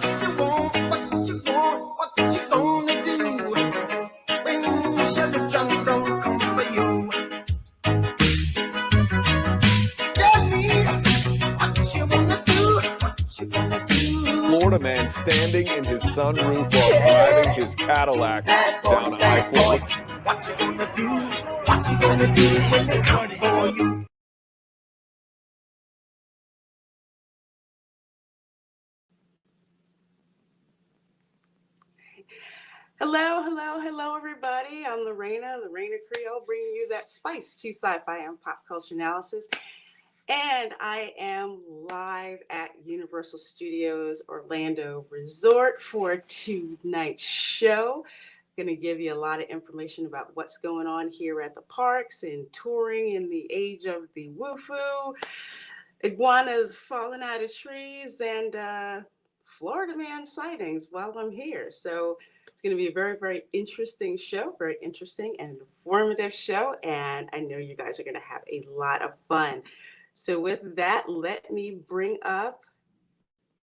What you want, what you want, what you gonna do when Chevy John don't come for you? Tell me what you wanna do, what you gonna do. Florida man standing in his sunroof while driving his Cadillac down I-40. What you gonna do, what you gonna do when they come for you? Hello, everybody. I'm Reina Creole, bringing you that spice to sci-fi and pop culture analysis. And I am live at Universal Studios Orlando Resort for tonight's show. I'm going to give you a lot of information about what's going on here at the parks and touring in the age of the woofu, iguanas falling out of trees, and Florida man sightings while I'm here. So it's going to be a very, very interesting show, very interesting and informative show. And I know you guys are going to have a lot of fun. So with that, let me bring up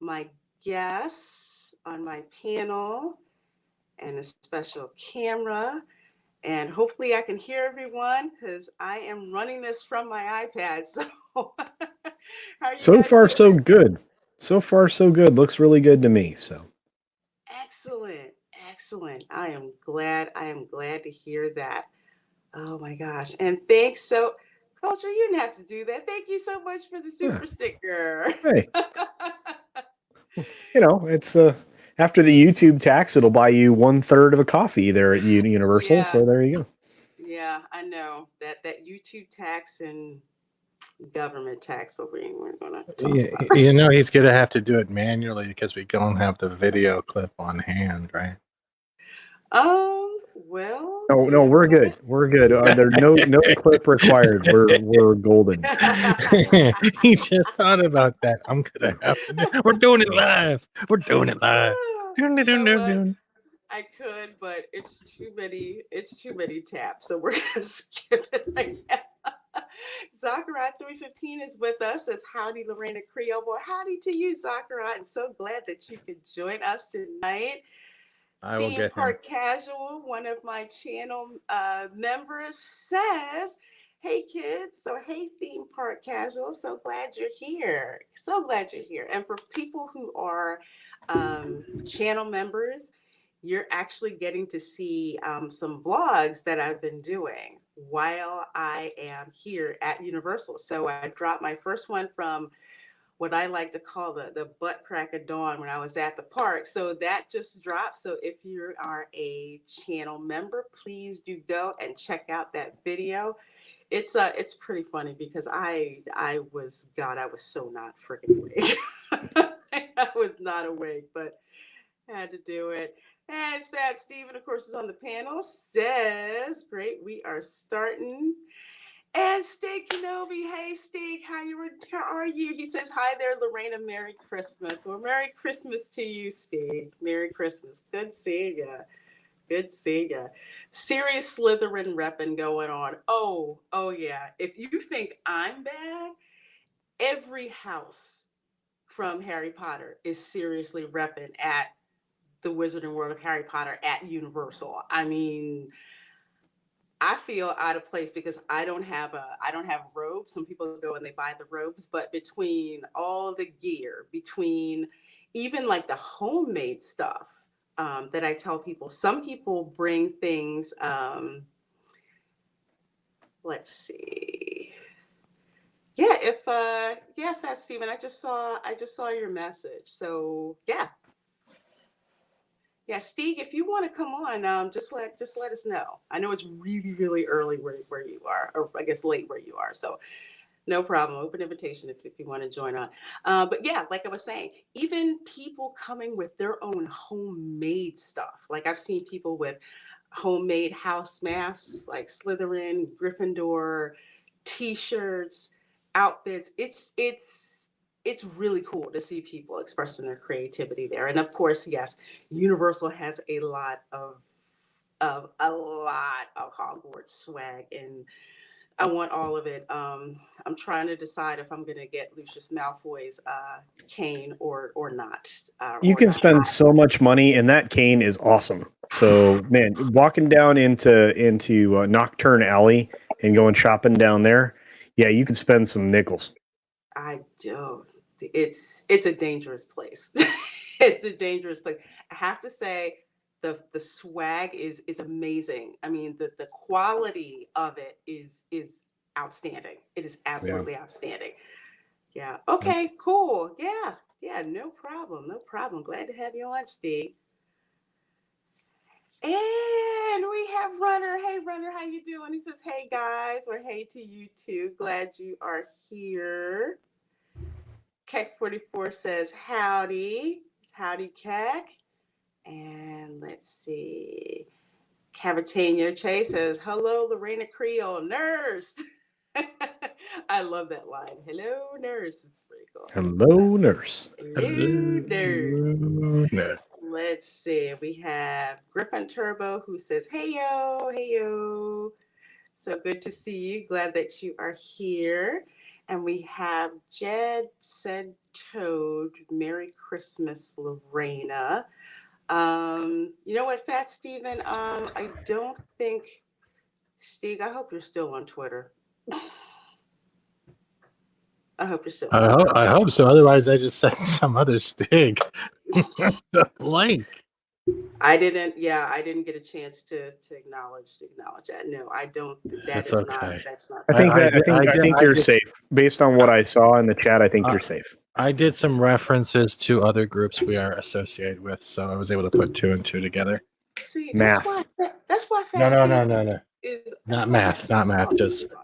my guests on my panel and a special camera. And hopefully I can hear everyone because I am running this from my iPad. So how are you So guys far, doing? so good. So far, so good. Looks really good to me. So Excellent. I am glad to hear that. Oh my gosh. And thanks. So Culture, you didn't have to do that. Thank you so much for the super sticker. hey, it's after the YouTube tax, it'll buy you 1/3 of a coffee there at Universal. Yeah. So there you go. Yeah, I know that YouTube tax and government tax, but we're going to talk about. You know, he's going to have to do it manually because we don't have the video clip on hand, right? Well. No, we're good. We're good. There's no clip required. We're golden. He just thought about that. I'm gonna have to do. We're doing it live. We're doing it live. You know I could, but it's too many taps, so we're gonna skip it right now. Zachariah 315 is with us. As howdy, Reina Creole. Well, howdy to you, Zachariah. I'm so glad that you could join us tonight. I will get Park Casual, one of my channel members, says, "Hey kids, so hey Theme Park Casual, so glad you're here. And for people who are channel members, you're actually getting to see some vlogs that I've been doing while I am here at Universal. So I dropped my first one from what I like to call the butt crack of dawn when I was at the park. So that just dropped. So if you are a channel member, please do go and check out that video. It's pretty funny because I was so not freaking awake. I was not awake, but had to do it. And Fat Steven, of course, is on the panel, says, great, we are starting. And Stig Kenobi, hey Stig, how are you? He says, hi there, Lorena, Merry Christmas. Well, Merry Christmas to you, Stig. Merry Christmas. Good seeing ya. Serious Slytherin repping going on. Oh yeah. If you think I'm bad, every house from Harry Potter is seriously repping at the Wizarding World of Harry Potter at Universal. I mean, I feel out of place because I don't have robes. Some people go and they buy the robes, but between all the gear, between even like the homemade stuff that I tell people, some people bring things. Let's see. Yeah, Fat Steven, I just saw your message. So yeah. Yeah, Steve, if you want to come on, just let us know. I know it's really, really early where you are, or I guess late where you are. So no problem. Open invitation if you want to join on. But yeah, like I was saying, even people coming with their own homemade stuff. Like I've seen people with homemade house masks, like Slytherin, Gryffindor, T-shirts, outfits. It's really cool to see people expressing their creativity there. And of course, yes, Universal has a lot of Hogwarts swag and I want all of it. I'm trying to decide if I'm gonna get Lucius Malfoy's cane or not. You or can not. spend so much money, and that cane is awesome. So, man, walking down into Nocturne Alley and going shopping down there, yeah, you can spend some nickels. I don't. It's a dangerous place. It's a dangerous place. I have to say, the swag is amazing. I mean, the quality of it is outstanding. It is absolutely outstanding. Yeah. Okay. Cool. Yeah. Yeah. No problem. No problem. Glad to have you on, Steve. And we have Runner. Hey, Runner, how you doing? He says, "Hey guys," or "Hey to you too. Glad you are here." Keck44 says, "Howdy, howdy, Keck." And let's see. Cavatania Chase says, "Hello, Reina Creole nurse." I love that line. "Hello, nurse." It's pretty cool. Hello, nurse. Hello, nurse. No. Let's see. We have Griffin Turbo who says, "Hey yo, hey yo." So good to see you. Glad that you are here. And we have Jed said Toad, "Merry Christmas, Lorena." You know what, Fat Steven? I don't think Steve, I hope you're still on Twitter. I hope you're still on Twitter. I hope so. Otherwise, I just said some other stig. The blank. I didn't get a chance to acknowledge that. No, I don't. That's That's okay. not. I think you're just- safe. Based on what I saw in the chat, I think you're safe. I did some references to other groups we are associated with, so I was able to put two and two together. See, Math. That's why No. Fast Steve is Not math, not math. Just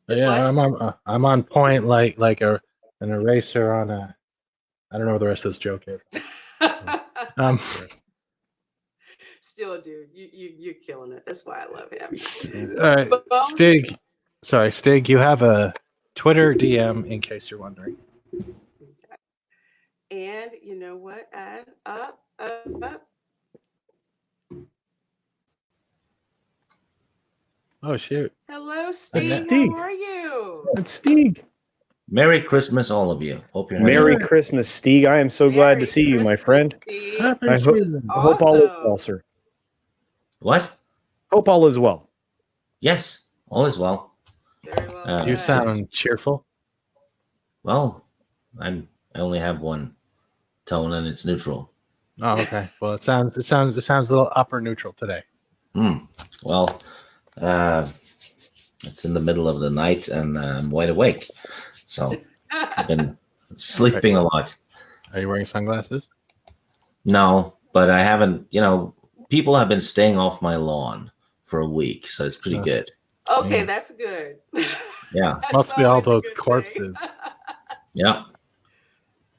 It's yeah, what? I'm on point like an eraser on a. I don't know what the rest of this joke is. Still, dude, you're killing it. That's why I love him. All right, Stig. Sorry, Stig. You have a Twitter DM in case you're wondering. And you know what? And up. Oh shoot! Hello, Steve. Steve. How are you? It's Steve. Merry Christmas, all of you. Hope you're Merry having Christmas, Steve. I am so glad to Merry see you, my Christmas, friend. Steve. Happy I This hope, is Christmas. I hope all is awesome. well, sir. What? Hope all is well. Yes, all is well. Very well. You done. sound cheerful. Well, I only have one tone and it's neutral. Oh, okay. Well, it sounds a little upper neutral today. Well, it's in the middle of the night and I'm wide awake. So I've been sleeping a lot. Are you wearing sunglasses? No, but I haven't, people have been staying off my lawn for a week, so it's pretty good. Okay, Yeah. that's good. Yeah. That's Must be all always a those good thing. corpses. Yeah.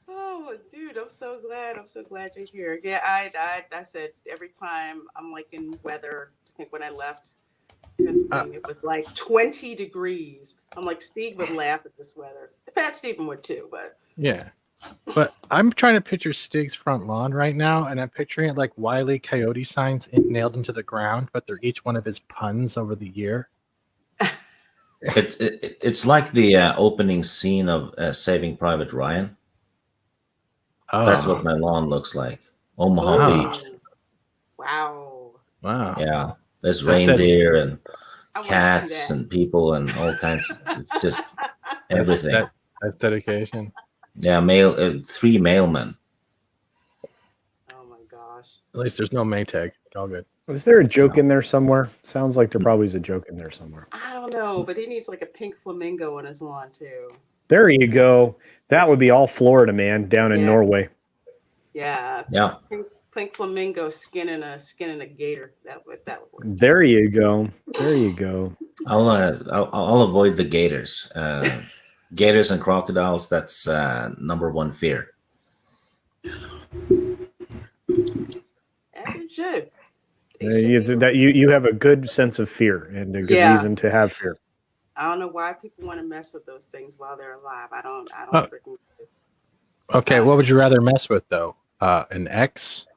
Oh, dude, I'm so glad. I'm so glad you're here. Yeah, I said every time I'm like in weather. I think when I left, it was like 20 degrees. I'm like, Steve would laugh at this weather. Fat Stephen would too, but Yeah. But I'm trying to picture Stig's front lawn right now, and I'm picturing it like Wile E. Coyote signs nailed into the ground, but they're each one of his puns over the year. It's like the opening scene of Saving Private Ryan. Oh, That's what my lawn looks like. Omaha Wow. Beach. wow. wow. Yeah. There's That's reindeer and I wanna see cats that. and people and all kinds. It's just everything. That's dedication. Yeah, 3 mailmen. Oh my gosh. At least there's no Maytag. It's all good. Is there a joke in there somewhere? Sounds like there probably is a joke in there somewhere. I don't know, but he needs like a pink flamingo on his lawn too. There you go. That would be all Florida, man, down in Yeah. Norway. Yeah. Yeah. Pink flamingo skinning a gator. That would work. There you go. There you go. I'll avoid the gators. Gators and crocodiles. That's number one fear. As it should. You have a good sense of fear and a good reason to have fear. I don't know why people want to mess with those things while they're alive. I don't freaking. Okay, what would you rather mess with though? An X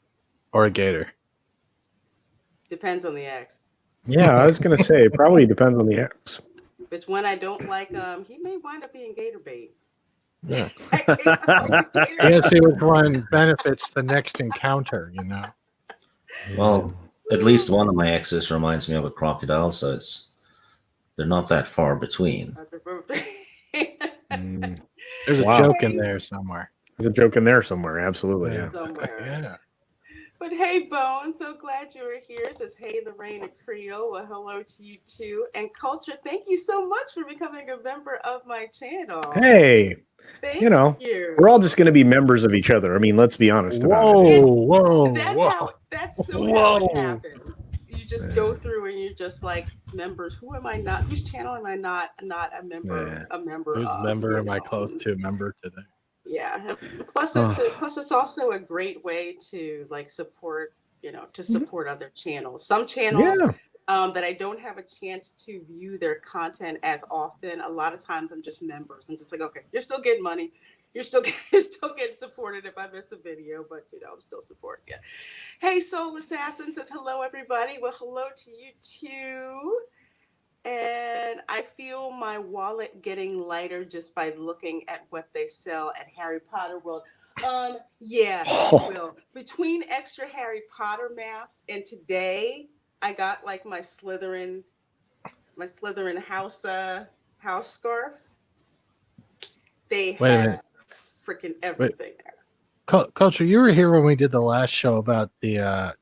or a gator? Depends on the X. Yeah, I was gonna say it probably depends on the X. If it's one I don't like, he may wind up being gator bait. Yeah. In case I like the You gator gotta see which one benefits the next encounter, you know. Well, at least one of my exes reminds me of a crocodile, so they're not that far between. Mm, There's a Wow. joke in there somewhere. There's a joke in there somewhere. Absolutely. Yeah. Yeah. Somewhere. Yeah. But hey, Bone, so glad you were here. It says, hey, the Reina Creole. Well, hello to you too. And Culture, thank you so much for becoming a member of my channel. Hey, Thank you know, you. we're all just going to be members of each other. I mean, let's be honest about it. Whoa. That's how it Whoa. happens. You just go through and you're just like members. Who am I not? Whose channel am I not a member? Yeah. A member Whose of? member you am I know? close to member today? Yeah. Plus, it's also a great way to like support. To support other channels. Some channels Yeah. that I don't have a chance to view their content as often. A lot of times I'm just members. I'm just like, okay, you're still getting money. You're still getting supported if I miss a video, but I'm still supporting it. Hey, Soul Assassin says hello, everybody. Well, hello to you too. And I feel my wallet getting lighter just by looking at what they sell at Harry Potter World. Yeah, you will. Between extra Harry Potter masks and today, I got like my Slytherin house scarf. They Wait a have minute. freaking everything there. Culture, you were here when we did the last show about the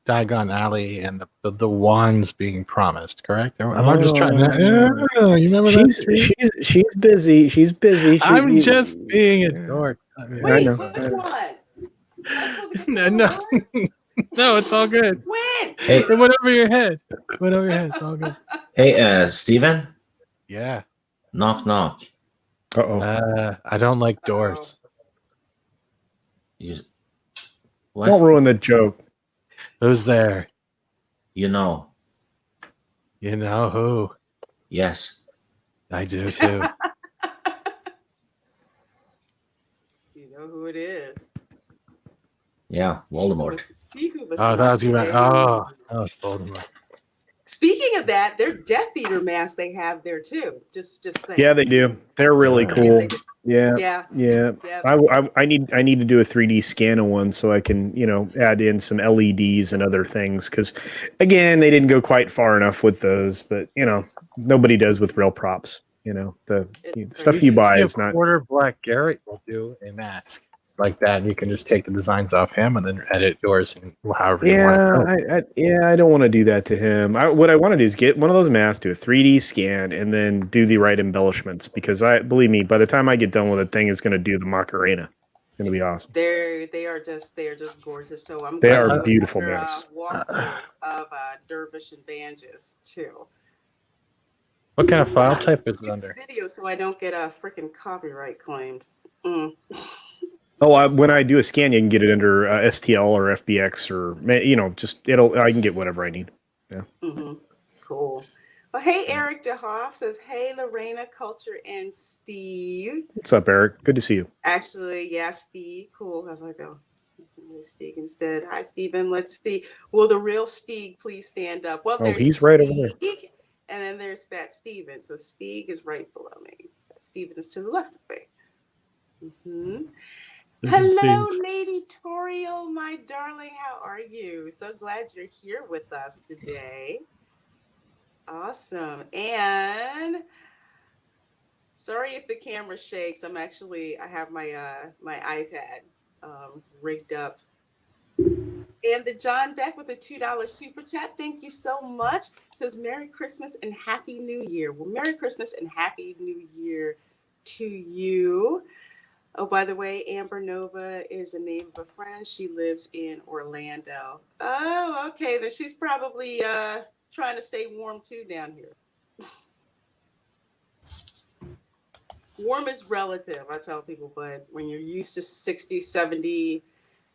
Diagon Alley and the wands being promised, correct? I'm just trying to. You remember that? She's busy. She's busy. I'm just being a dork. Wait, know. which one? No, it's all good. When? Hey, It went over your head. It's all good. hey, Steven? Yeah. Knock, knock. Uh-oh. I don't like doors. What? Don't ruin the joke. Who's there? You know. You know who? Yes. I do too. You know who it is. Yeah, Voldemort. That was Voldemort. Speaking of that, their Death Eater mask they have there too. Just saying. Yeah, they do. They're really cool. Yeah. I need to do a 3D scan of one so I can add in some LEDs and other things because again they didn't go quite far enough with those, but nobody does with real props. The stuff you buy is not. Quarter Black Garrett will do a mask like that, and you can just take the designs off him and then edit yours and however you want. I don't want to do that to him. What I want to do is get one of those masks, do a 3D scan, and then do the right embellishments. Because believe me, by the time I get done with it, thing is going to do the Macarena. It's going to be awesome. They are just gorgeous. So They are beautiful masks. Of Dervish and Banges too. What kind of file type is it under? Video, so I don't get a freaking copyright claimed. Oh, when I do a scan, you can get it under STL or FBX or I can get whatever I need. Yeah. Mm-hmm. Cool. Well, hey, Eric DeHoff says, hey, Lorena, Culture, and Steve. What's up, Eric? Good to see you. Actually, yeah, Steve. Cool. I was like, oh, Steve instead. Hi, Steven. Let's see. Will the real Steve please stand up? Well, there's he's right over there. And then there's Fat Steven. So Steve is right below me. Fat Steven is to the left of me. Mm-hmm. Hello, Lady Toriel, my darling. How are you? So glad you're here with us today. Awesome. And sorry if the camera shakes. I have my my iPad rigged up. And the John Beck with a $2 super chat. Thank you so much. It says Merry Christmas and Happy New Year. Well, Merry Christmas and Happy New Year to you. Oh, by the way, Amber Nova is the name of a friend. She lives in Orlando. Oh, okay. Then she's probably trying to stay warm too down here. Warm is relative, I tell people, but when you're used to 60, 70,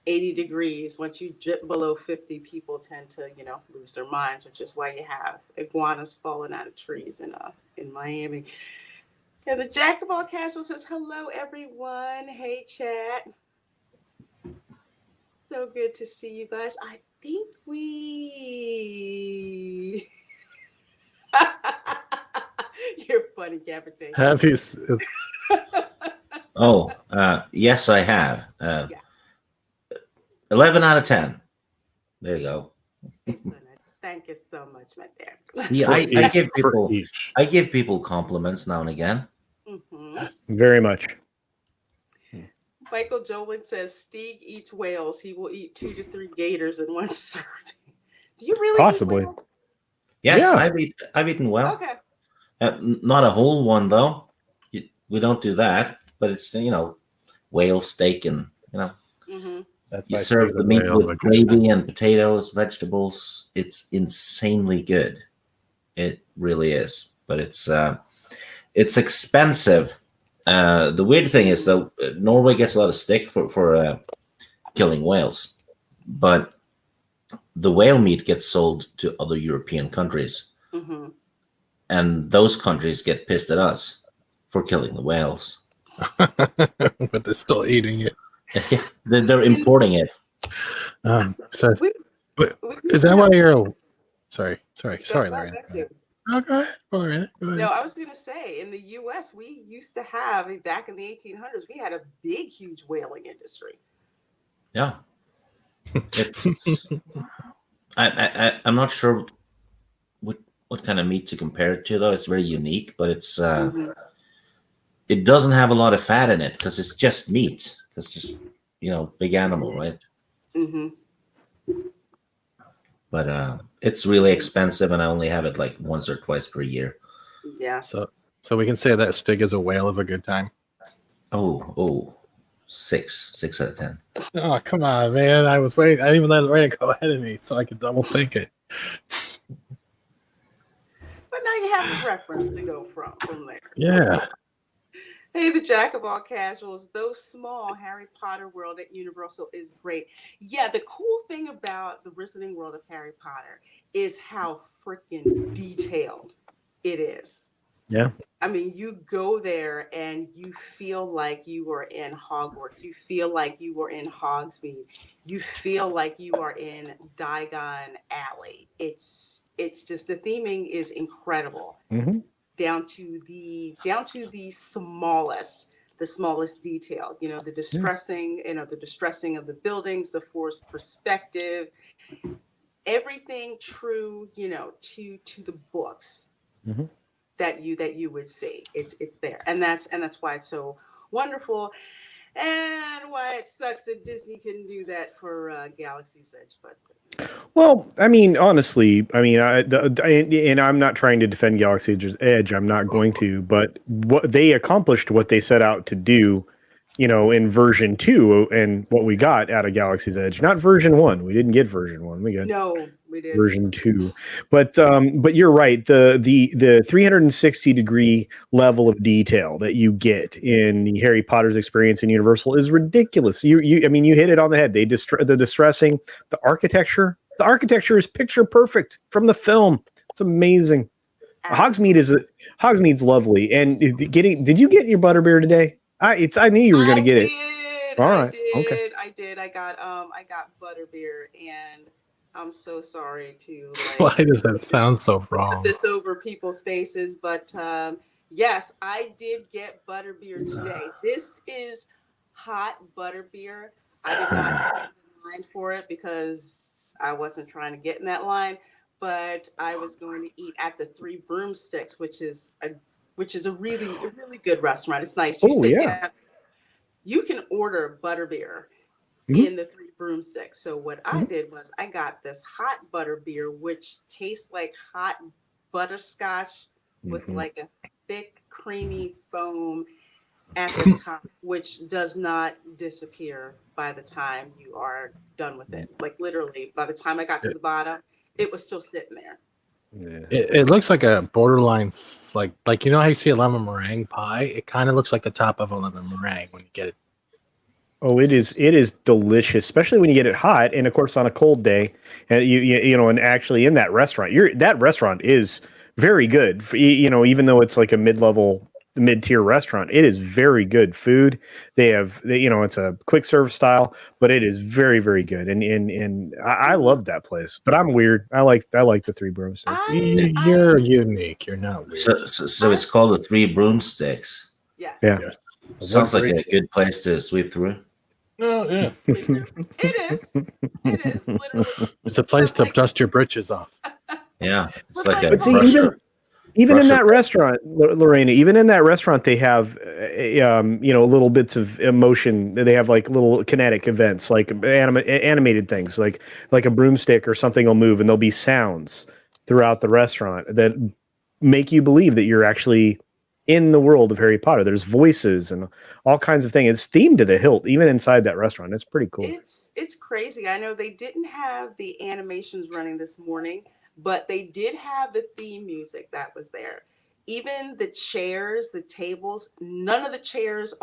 80 degrees, once you dip below 50, people tend to, lose their minds, which is why you have iguanas falling out of trees in Miami. And the Jack of all casual says, hello, everyone. Hey, chat. So good to see you guys. I think we... You're funny, Captain. Have you? Oh, yes, I have. 11 out of 10. There you go. Excellent. Thank you so much, my dear. See, I give people compliments now and again. Very much. Michael Jolin says Stieg eats whales. He will eat 2 to 3 gators in one serving. Do you really? Possibly. Eat whale? Yes, Yeah. I've eaten well. Okay. Not a whole one though. We don't do that, but it's whale steak and That's you my serve the favorite meat whale. with gravy and potatoes, vegetables. It's insanely good. It really is, but it's expensive. The weird thing is that Norway gets a lot of stick for killing whales, but the whale meat gets sold to other European countries, and those countries get pissed at us for killing the whales. But they're still eating it. They're importing it. So is that why you're? Sorry, Larry. Oh, go ahead. Go ahead. No, I was going to say, in the U.S., we used to have, back in the 1800s, we had a big, huge whaling industry. Yeah. It's, I'm not sure what kind of meat to compare it to, though. It's very unique, but it's it doesn't have a lot of fat in it because it's just meat. Because it's big animal, right? But it's really expensive, and I only have it like once or twice per year. Yeah. So we can say that Stig is a whale of a good time. Oh, 6 out of 10. Oh, come on, man! I was waiting. I didn't even let Reina go ahead of me, so I could double think it. But now you have a reference to go from there. Yeah. Hey, the Jack of all casuals, though small, Harry Potter world at Universal is great. Yeah, the cool thing about the Wizarding World of Harry Potter is how freaking detailed it is. Yeah. I mean, you go there and you feel like you are in Hogwarts. You feel like you are in Hogsmeade. You feel like you are in Diagon Alley. It's just, the theming is incredible. Down to the smallest detail, the distressing, the distressing of the buildings, the forced perspective, everything true, to the books that you would see. It's there, and that's why it's so wonderful, and why it sucks that Disney couldn't do that for Galaxy's Edge, but. Well, I mean, honestly, and I'm not trying to defend Galaxy's Edge. I'm not going to, but what they accomplished, what they set out to do, in version 2, and what we got out of Galaxy's Edge, not version 1. We didn't get version 1. We got version 2. But you're right. The 360-degree level of detail that you get in the Harry Potter's experience in Universal is ridiculous. You hit it on the head. The distressing, the architecture. The architecture is picture perfect from the film. It's amazing. Hogsmeade's lovely. And did you get your butterbeer today? I knew you were going to get it. All right. Okay. I did. I got butterbeer, and I'm so sorry to. Why does that sound so wrong? This over people's faces, but yes, I did get butterbeer today. This is hot butterbeer. I did not get in line for it because I wasn't trying to get in that line, but I was going to eat at the Three Broomsticks, which is a really good restaurant. It's nice. You can order butterbeer in the Three Broomsticks. So what I did was I got this hot butterbeer, which tastes like hot butterscotch with like a thick, creamy foam at the top, which does not disappear by the time you are done with it. Like literally, by the time I got to the bottom, it was still sitting there. Yeah. It looks like a borderline, like how you see a lemon meringue pie. It kind of looks like the top of a lemon meringue when you get it. Oh, it is delicious, especially when you get it hot, and of course on a cold day, and and actually in that restaurant, that restaurant is very good. Even though it's like a mid-level mid-tier restaurant. It is very good food. It's a quick serve style, but it is very, very good. And I love that place. But I'm weird. I like the Three Broomsticks. You're unique. You're not weird. So it's called the Three Broomsticks. Yes. Yeah. Yes. Sounds like a good place to sweep through. Oh, yeah. It is. It is literally. It's a place to dust your britches off. Yeah, it's But like like- a But see, brusher. even in Russia. that restaurant, Lorena, even in that restaurant, they have, little bits of emotion. They have like little kinetic events, like animated things, like a broomstick or something will move, and there'll be sounds throughout the restaurant that make you believe that you're actually in the world of Harry Potter. There's voices and all kinds of things. It's themed to the hilt, even inside that restaurant. It's pretty cool. It's crazy. I know they didn't have the animations running this morning, but they did have the theme music that was there. Even the chairs, the tables, none of the chairs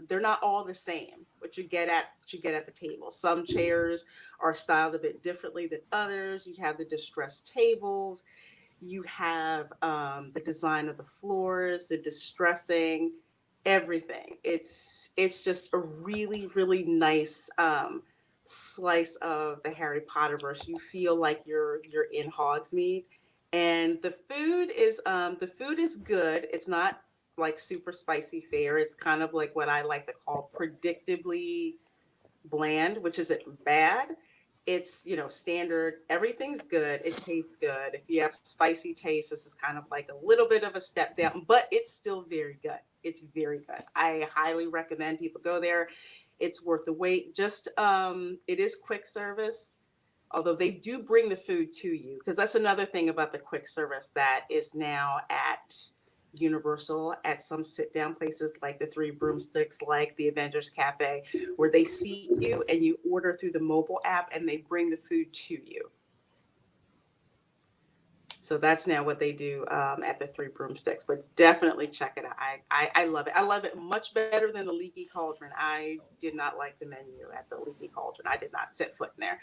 they're not all the same. What you get at the table. Some chairs are styled a bit differently than others. You have the distressed tables. You have the design of the floors, the distressing, everything. It's just a really, really nice slice of the Harry Potter verse. You feel like you're in Hogsmeade, and the food is good. It's not like super spicy fare. It's kind of like what I like to call predictably bland, which isn't bad. It's standard. Everything's good. It tastes good. If you have spicy taste, this is kind of like a little bit of a step down, but it's still very good. It's very good. I highly recommend people go there. It's worth the wait. Just it is quick service, although they do bring the food to you, because that's another thing about the quick service that is now at Universal, at some sit down places like the Three Broomsticks, like the Avengers Cafe, where they seat you and you order through the mobile app and they bring the food to you. So that's now what they do at the Three Broomsticks. But definitely check it out. I love it. I love it much better than the Leaky Cauldron. I did not like the menu at the Leaky Cauldron. I did not set foot in there.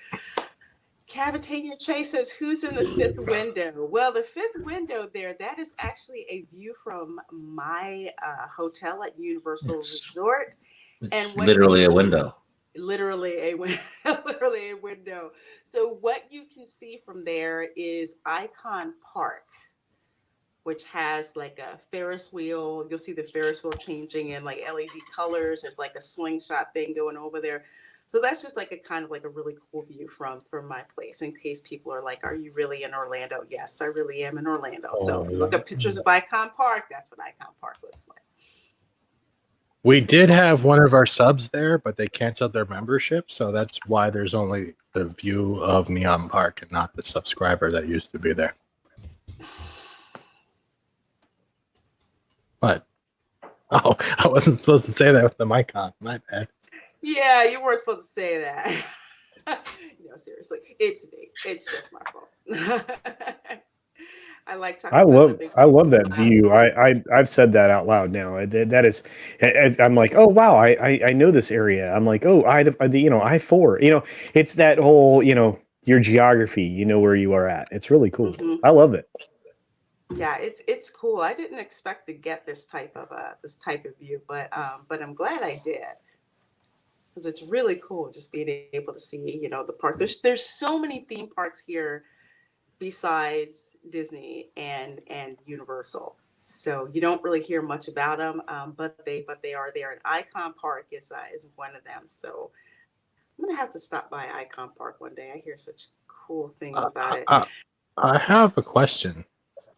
Cavitania Chase says, who's in the fifth window? Well, the fifth window there, that is actually a view from my hotel at Universal Resort. It's literally a window. Literally a window. So what you can see from there is Icon Park, which has like a Ferris wheel. You'll see the Ferris wheel changing in like LED colors. There's like a slingshot thing going over there. So that's just like a kind of like a really cool view from my place, in case people are like, are you really in Orlando? Yes, I really am in Orlando. So if you look up pictures of Icon Park, that's what Icon Park looks like. We did have one of our subs there, but they canceled their membership. So that's why there's only the view of Neon Park and not the subscriber that used to be there. What? Oh, I wasn't supposed to say that with the mic on. My bad. Yeah, you weren't supposed to say that. No, seriously, it's me. It's just my fault. I like talking. I love that view. I've said that out loud now. That is, I'm like, oh wow, I know this area. I'm like, oh, I-4. It's that whole, your geography. You know where you are at. It's really cool. Mm-hmm. I love it. Yeah, it's cool. I didn't expect to get this type of view, but I'm glad I did. Because it's really cool just being able to see, the park. There's so many theme parks here besides Disney and Universal. So you don't really hear much about them, but they are there. And Icon Park is one of them. So I'm gonna have to stop by Icon Park one day. I hear such cool things about it. I have a question.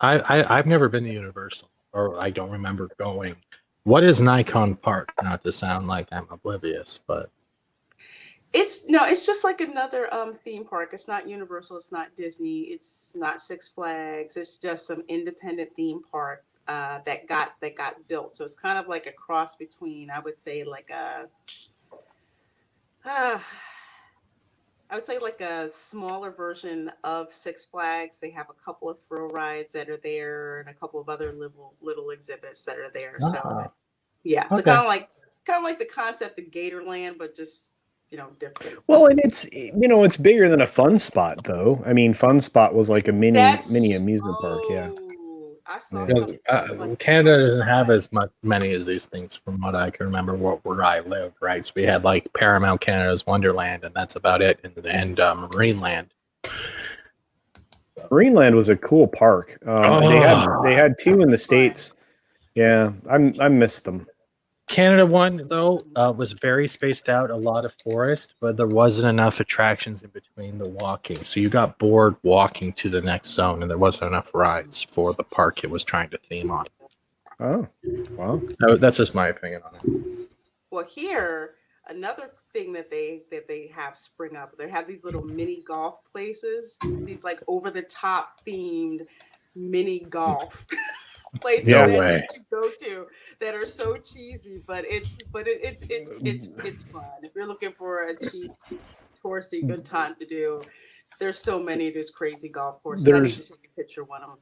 I've never been to Universal, or I don't remember going. What is Nikon Park? Not to sound like I'm oblivious, but it's just like another theme park. It's not Universal, it's not Disney, it's not Six Flags. It's just some independent theme park that got built. So it's kind of like a cross between, I would say like a smaller version of Six Flags. They have a couple of thrill rides that are there and a couple of other little exhibits that are there. So yeah, so Okay. kind of like the concept of Gatorland, but just different. Well, and it's bigger than a Fun Spot though. I mean, Fun Spot was like a mini amusement park. Yeah. I saw Because something like Canada doesn't have as many as these things, from what I can remember, where I live. Right, so we had like Paramount Canada's Wonderland, and that's about it, and Marineland. Greenland was a cool park. They had two in the States. Yeah, I missed them. Canada one though was very spaced out, a lot of forest, but there wasn't enough attractions in between the walking, so you got bored walking to the next zone, and there wasn't enough rides for the park it was trying to theme on. Oh, wow. That's just my opinion on it. Well, here another thing that they have spring up. They have these little mini golf places, these like over the top themed mini golf places that you go to that are so cheesy, but it's fun. If you're looking for a cheap, touristy, good time to do, there's so many of those crazy golf courses. I need to take a picture of one of them.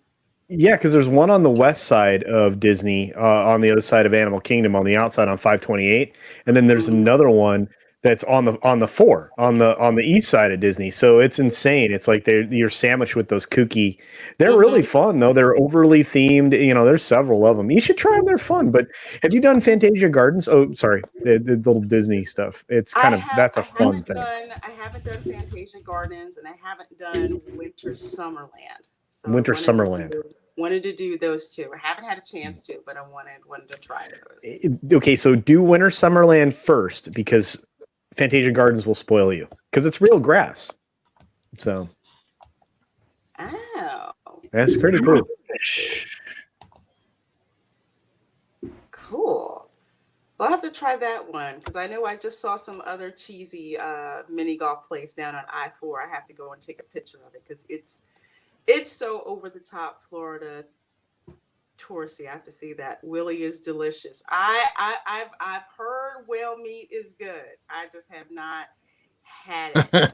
Yeah, because there's one on the west side of Disney, on the other side of Animal Kingdom, on the outside on 528, and then there's another one that's on the east side of Disney. So it's insane. It's like you're sandwiched with those kooky. They're really fun though. They're overly themed. You know, there's several of them. You should try them. They're fun. But have you done Fantasia Gardens? Oh, sorry, the little Disney stuff. It's that's a fun thing. I haven't done Fantasia Gardens, and I haven't done Winter Summerland. So Winter Summerland. Wanted to do those two. I haven't had a chance to, but I wanted to try those. Okay, so do Winter Summerland first, because Fantasia Gardens will spoil you, because it's real grass. So, that's pretty cool. Cool. Well, I'll have to try that one, because I know I just saw some other cheesy mini golf place down on I-4. I have to go and take a picture of it, because it's so over the top Florida touristy. I have to see that. Willie is delicious. I've heard whale meat is good. I just have not had it.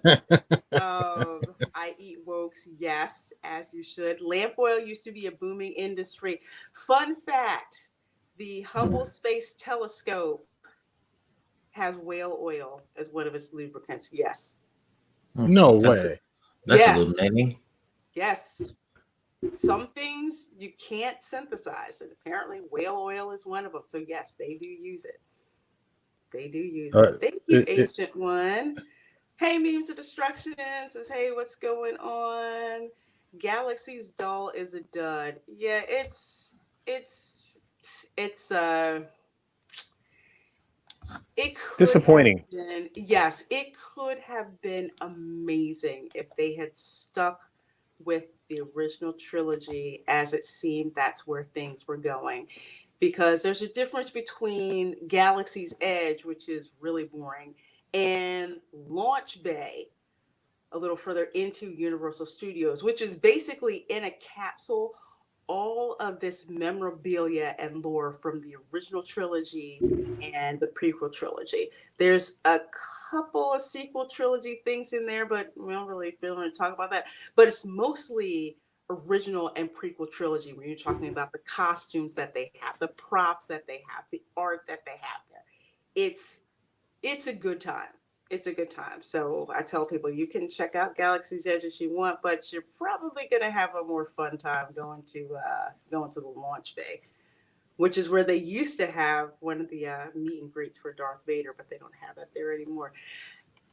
I eat wokes, yes, as you should. Lamp oil used to be a booming industry. Fun fact: the Hubble Space Telescope has whale oil as one of its lubricants. Yes. No way. That's illuminating. Yes. Some things you can't synthesize, and apparently whale oil is one of them. So yes, they do use it. They do use it. Thank you, Ancient One. Hey, Memes of Destruction says, hey, what's going on? Galaxy's doll is a dud. Yeah, it's it could disappointing. Yes, it could have been amazing if they had stuck with the original trilogy, as it seemed that's where things were going, because there's a difference between Galaxy's Edge, which is really boring, and Launch Bay, a little further into Universal Studios, which is basically in a capsule all of this memorabilia and lore from the original trilogy and the prequel trilogy. There's a couple of sequel trilogy things in there, but we don't really want to talk about that. But it's mostly original and prequel trilogy, when you're talking about the costumes that they have, the props that they have, the art that they have there. It's a good time. It's a good time. So I tell people, you can check out Galaxy's Edge if you want, but you're probably going to have a more fun time going to the Launch Bay, which is where they used to have one of the meet and greets for Darth Vader, but they don't have that there anymore.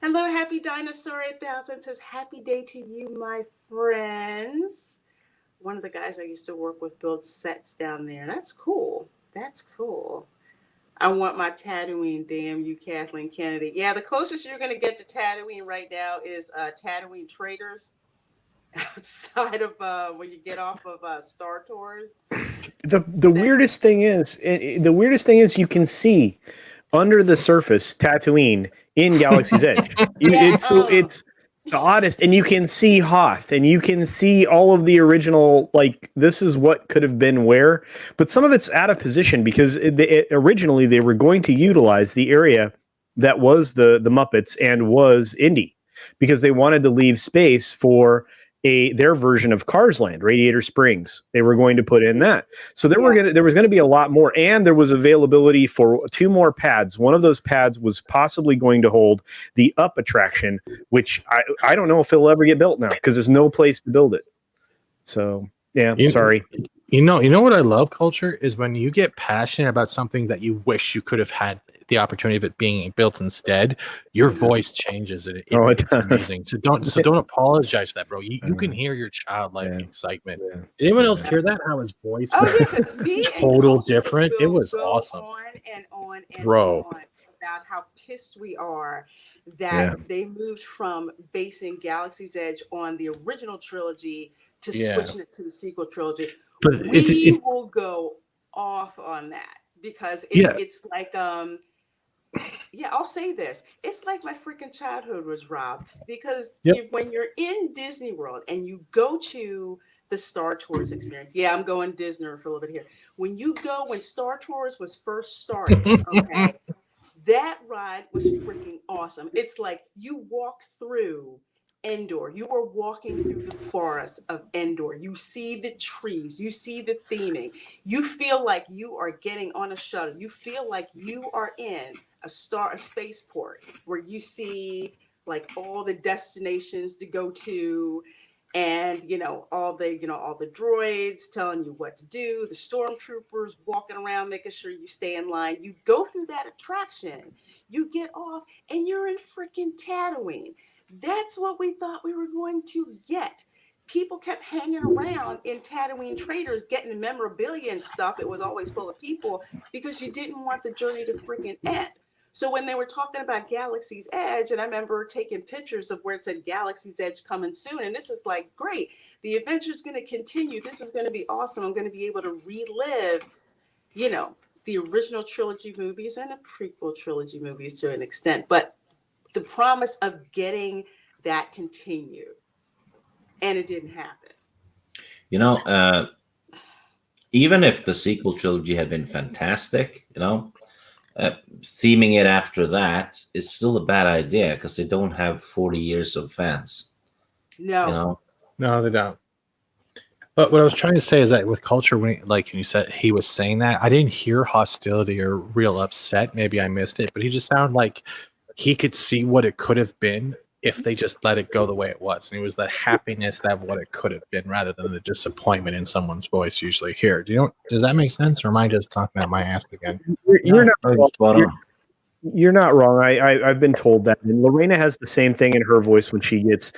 Hello, Happy Dinosaur 8000 says, happy day to you, my friends. One of the guys I used to work with builds sets down there. That's cool. That's cool. I want my Tatooine, damn you, Kathleen Kennedy. Yeah, the closest you're going to get to Tatooine right now is Tatooine Traders, outside of when you get off of Star Tours. The weirdest thing is you can see under the surface Tatooine in Galaxy's Edge. It's the oddest, and you can see Hoth, and you can see all of the original, like, this is what could have been where, but some of it's out of position, because originally they were going to utilize the area that was the Muppets and was Indy, because they wanted to leave space for their version of Cars Land, Radiator Springs. They were going to put in that. So there was going to be a lot more, and there was availability for 2 more pads. One of those pads was possibly going to hold the Up attraction, which I don't know if it'll ever get built now, because there's no place to build it. So Yeah, You- sorry. You know what I love, Culture, is when you get passionate about something that you wish you could have had the opportunity of it being built instead. Your voice changes, and Oh, it it's does. amazing. So don't apologize for that, bro. You can hear your childlike Yeah. excitement. Yeah. Did anyone else hear that? How his voice Oh was yeah, because me and total Culture different. It will was go awesome, on and on and bro. on about how pissed we are Yeah. that they moved from basing Galaxy's Edge on the original trilogy to Yeah. switching it to the sequel trilogy. But We will go off on that because it's like yeah, I'll say this. It's like my freaking childhood was robbed because when you're in Disney World and you go to the Star Tours experience. Yeah, I'm going Disney for a little bit here. When Star Tours was first started, okay, that ride was freaking awesome. It's like you walk through Endor. You are walking through the forest of Endor. You see the trees. You see the theming. You feel like you are getting on a shuttle. You feel like you are in a spaceport where you see like all the destinations to go to, and all the droids telling you what to do, the stormtroopers walking around making sure you stay in line. You go through that attraction, you get off, and you're in freaking Tatooine. That's what we thought we were going to get. People kept hanging around in Tatooine traders getting memorabilia and stuff. It was always full of people because you didn't want the journey to freaking end. So when they were talking about Galaxy's Edge, and I remember taking pictures of where it said Galaxy's Edge coming soon, and this is like, great, the adventure's going to continue. This is going to be awesome. I'm going to be able to relive, the original trilogy movies and the prequel trilogy movies to an extent, but the promise of getting that continued, and it didn't happen. Even if the sequel trilogy had been fantastic, theming it after that is still a bad idea because they don't have 40 years of fans. No, they don't. But what I was trying to say is that with Culture, when you said he was saying that, I didn't hear hostility or real upset. Maybe I missed it, but he just sounded like he could see what it could have been if they just let it go the way it was. And it was the happiness of what it could have been rather than the disappointment in someone's voice usually here. Does that make sense? Or am I just talking out my ass again? You're not wrong. You're not wrong. I've been told that. And Lorena has the same thing in her voice when she gets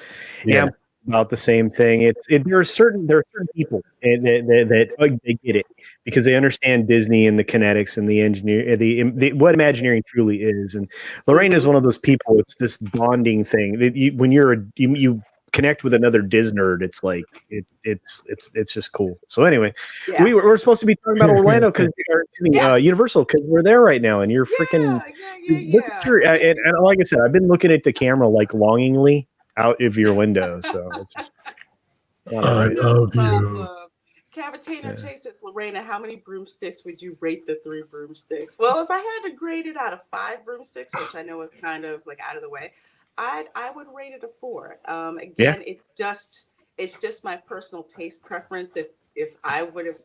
amped about the same thing. There are certain people that they get it because they understand Disney and the kinetics and the engineer, what Imagineering truly is. And Lorena is one of those people. It's this bonding thing that when you connect with another Disney nerd, it's like it's just cool. So anyway, we're supposed to be talking about Orlando because Universal because we're there right now, and you're freaking and like I said, I've been looking at the camera like longingly out of your window. So it's just, I love you. Cavitator Chase says, Lorena, how many broomsticks would you rate the 3 broomsticks? Well, if I had to grade it out of 5 broomsticks, which I know is kind of like out of the way, I would rate it a 4. Again, it's just my personal taste preference. If I would have,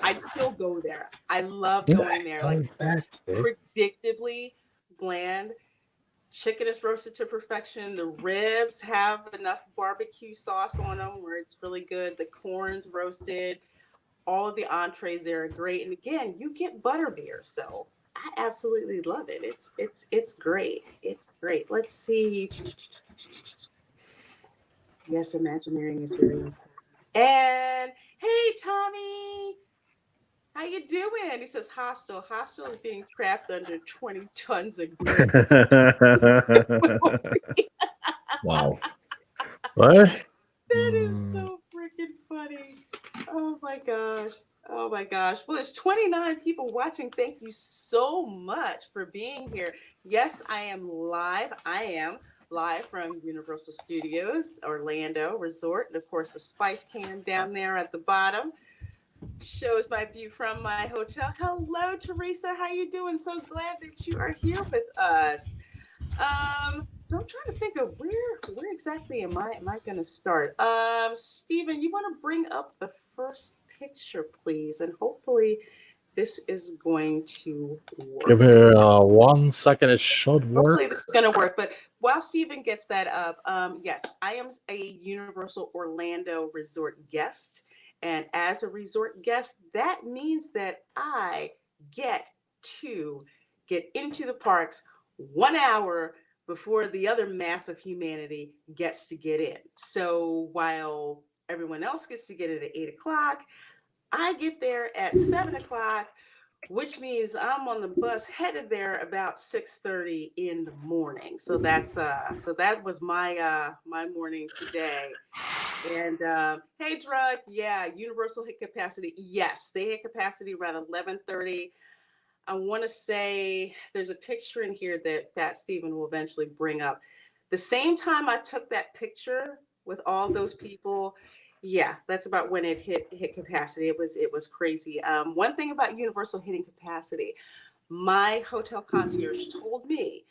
I'd still go there. I love going there. Like predictably bland. Chicken is roasted to perfection. The ribs have enough barbecue sauce on them where it's really good. The corn's roasted. All of the entrees there are great. And again, you get butterbeer, so I absolutely love it. It's great. It's great. Let's see. Yes, Imagineering is very important. And hey, Tommy, how you doing? He says hostile. Hostile is being trapped under 20 tons of grits. Wow. What? That is so freaking funny. Oh my gosh. Oh my gosh. Well, there's 29 people watching. Thank you so much for being here. Yes, I am live. I am live from Universal Studios, Orlando Resort. And of course, the Spice Cam down there at the bottom shows my view from my hotel. Hello, Teresa. How you doing? So glad that you are here with us. So I'm trying to think of where exactly am I going to start? Stephen, you want to bring up the first picture, please, and hopefully this is going to work. Give me 1 second. It should work. Hopefully this is going to work. But while Stephen gets that up, yes, I am a Universal Orlando Resort guest. And as a resort guest, that means that I get to get into the parks 1 hour before the other mass of humanity gets to get in. So while everyone else gets to get in at 8 o'clock, I get there at 7 o'clock, which means I'm on the bus headed there about 6:30 in the morning. So that was my morning today. And hey, Drug, yeah, Universal hit capacity. Yes, they hit capacity around 11:30. I want to say there's a picture in here that Fat Steven will eventually bring up. The same time I took that picture with all those people, yeah, that's about when it hit capacity. It was crazy. One thing about Universal hitting capacity, my hotel concierge told me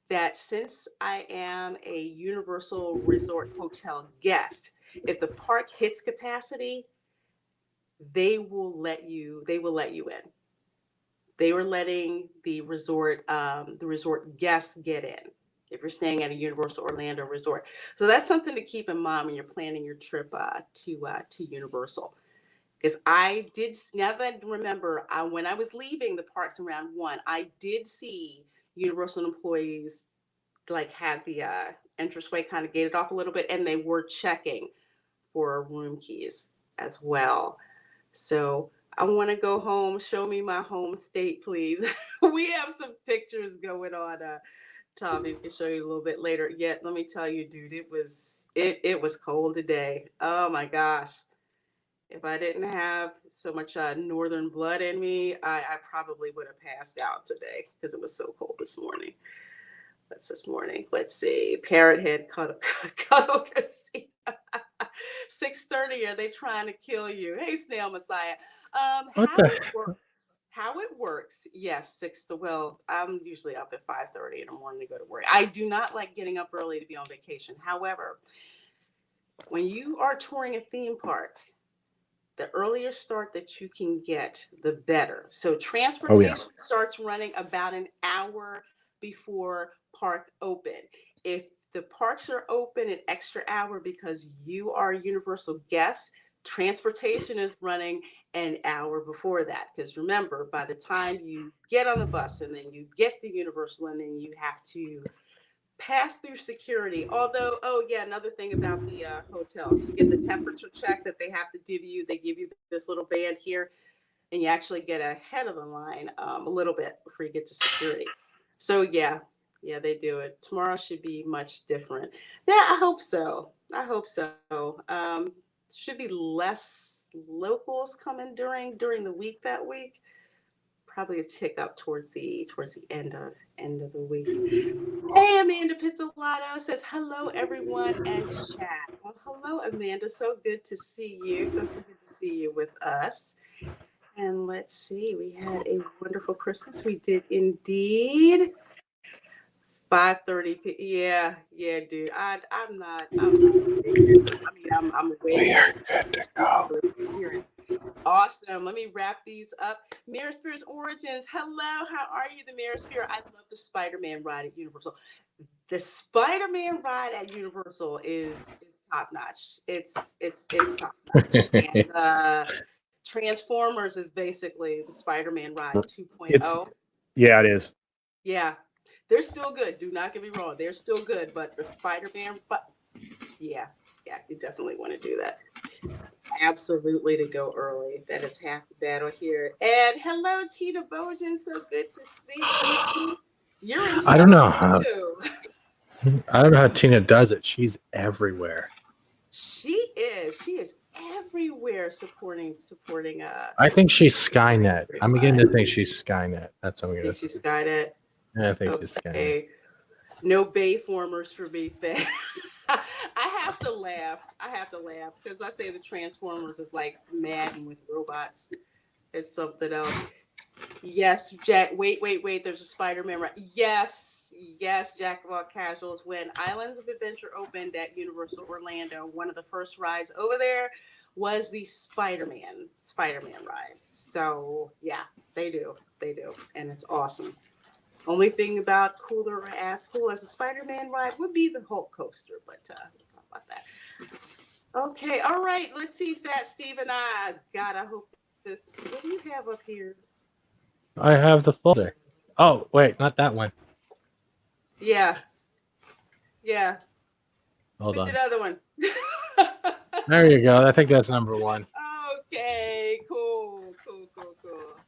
that since I am a Universal Resort Hotel guest, if the park hits capacity, they will let you in. They were letting the resort guests get in if you're staying at a Universal Orlando resort. So that's something to keep in mind when you're planning your trip to Universal. Because I did, now that I remember, when I was leaving the parks around 1, I did see Universal employees like had the entranceway kind of gated off a little bit, and they were checking for room keys as well. So I want to go home. Show me my home state, please. We have some pictures going on. Tommy can show you a little bit later. Yet, let me tell you, dude, it was cold today. Oh my gosh. If I didn't have so much northern blood in me, I probably would have passed out today because it was so cold this morning. Let's see. Parrot head cuddle casino. 6:30. Are they trying to kill you? Hey, Snail Messiah. How it works. Yes, I'm usually up at 5:30 in the morning to go to work. I do not like getting up early to be on vacation. However, when you are touring a theme park, the earlier start that you can get, the better. So transportation starts running about an hour before park open. If the parks are open an extra hour because you are a Universal guest, transportation is running an hour before that. Because remember, by the time you get on the bus and then you get to Universal and then you have to pass through security. Although, another thing about the hotels, you get the temperature check that they have to give you. They give you this little band here, and you actually get ahead of the line a little bit before you get to security. So yeah, they do it. Tomorrow should be much different. Yeah, I hope so. Should be less locals coming during the week that week. Probably a tick up towards the end of the week. Hey, Amanda Pizzolato says hello, everyone, and chat. Well, hello, Amanda. So good to see you. So good to see you with us. And let's see, we had a wonderful Christmas. We did indeed. 5:30. Yeah, dude. I'm not. I mean, I'm awake. We are good to go. Awesome. Let me wrap these up. Mirror Spirits Origins. Hello. How are you, the Mirror Spirit? I love the Spider-Man ride at Universal. The Spider-Man ride at Universal is top notch. It's top notch. And Transformers is basically the Spider-Man ride 2.0. Yeah, it is. Yeah. They're still good. Do not get me wrong. They're still good, but the Spider-Man, yeah, you definitely want to do that. Absolutely, to go early. That is half the battle here. And hello, Tina Bojan. So good to see you. You're in I don't know how Tina does it. She's everywhere. She is everywhere supporting. I think she's Skynet. I'm beginning to think she's Skynet. That's what I'm going to say. She's Skynet. Yeah, I think she's Skynet. No Bayformers for me, fans. I have to laugh because I say the Transformers is like Madden with robots. It's something else. Yes, Jack. Wait. There's a Spider-Man. Right? Yes. Jack of all casuals. When Islands of Adventure opened at Universal Orlando, one of the first rides over there was the Spider-Man ride. So yeah, they do, and it's awesome. Only thing about cool as a Spider-Man ride would be the Hulk coaster, but we'll talk about that. Okay, all right. Let's see, Fat Steve and I. God, I hope this. What do you have up here? I have the folder. Oh, wait, not that one. Yeah. Hold Pick on. the other one. There you go. I think that's number 1. Okay, cool.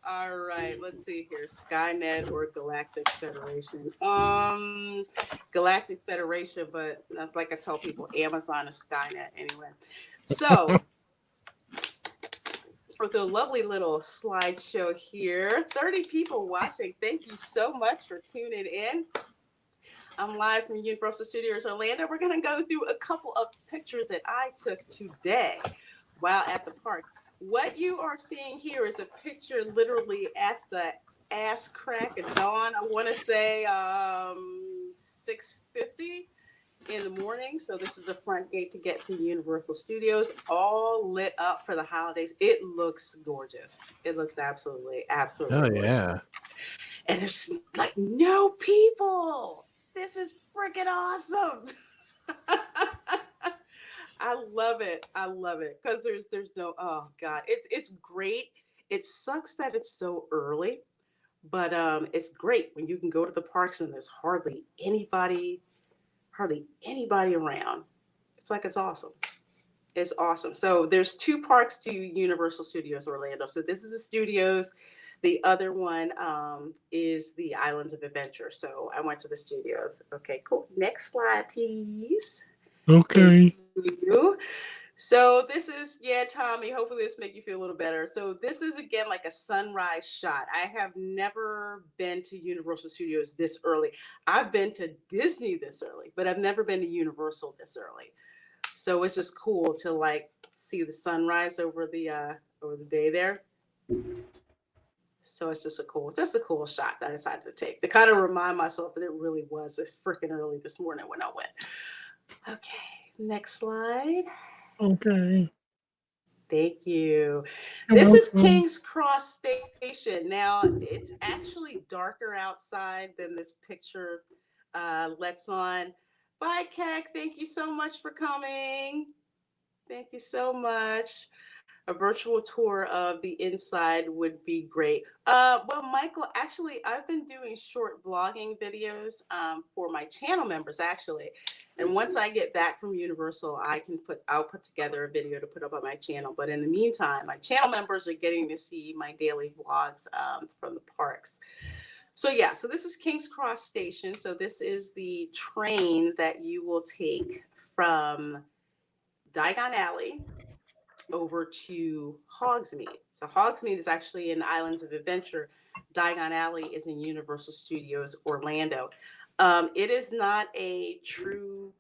All right, let's see here. Skynet or Galactic Federation? Galactic Federation, but like I tell people, Amazon is Skynet anyway. So, with a lovely little slideshow here. 30 people watching. Thank you so much for tuning in. I'm live from Universal Studios Orlando. We're going to go through a couple of pictures that I took today while at the park. What you are seeing here is a picture literally at the ass crack of dawn. I want to say 6:50 in the morning. So this is a front gate to get to Universal Studios, all lit up for the holidays. It looks gorgeous. It looks absolutely gorgeous. Yeah. And there's like no people. This is freaking awesome. I love it because there's no, oh god, it's great. It sucks that it's so early, but it's great when you can go to the parks and there's hardly anybody around. It's like it's awesome. It's awesome. So there's 2 parks to Universal Studios Orlando. So this is the studios. The other one is the Islands of Adventure. So I went to the studios. Okay, cool. Next slide, please. Okay. Thank you. So this is, Tommy, hopefully this make you feel a little better. So this is, again, like a sunrise shot. I have never been to Universal Studios this early. I've been to Disney this early, but I've never been to Universal this early. So it's just cool to like see the sunrise over the day there. So it's just a cool shot that I decided to take to kind of remind myself that it really was this freaking early this morning when I went. Okay, next slide. Okay. Thank you. You're This is welcome. King's Cross Station. Now, it's actually darker outside than this picture lets on. Bye, Keck. Thank you so much for coming. Thank you so much. A virtual tour of the inside would be great. Well, Michael, actually, I've been doing short vlogging videos for my channel members, actually. And once I get back from Universal, I'll put together a video to put up on my channel. But in the meantime, my channel members are getting to see my daily vlogs from the parks. So yeah, so this is King's Cross Station. So this is the train that you will take from Diagon Alley over to Hogsmeade. So Hogsmeade is actually in Islands of Adventure. Diagon Alley is in Universal Studios Orlando. It is not a true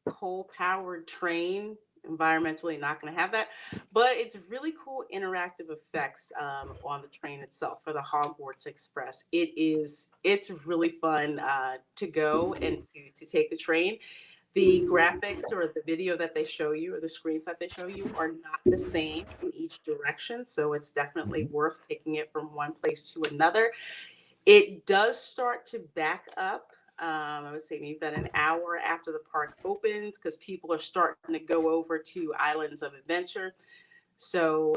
coal-powered train. Environmentally not going to have that, but it's really cool interactive effects on the train itself for the Hogwarts Express. It's really fun to go and to take the train. The graphics or the video that they show you or the screens that they show you are not the same in each direction. So it's definitely worth taking it from one place to another. It does start to back up. I would say maybe about an hour after the park opens because people are starting to go over to Islands of Adventure. So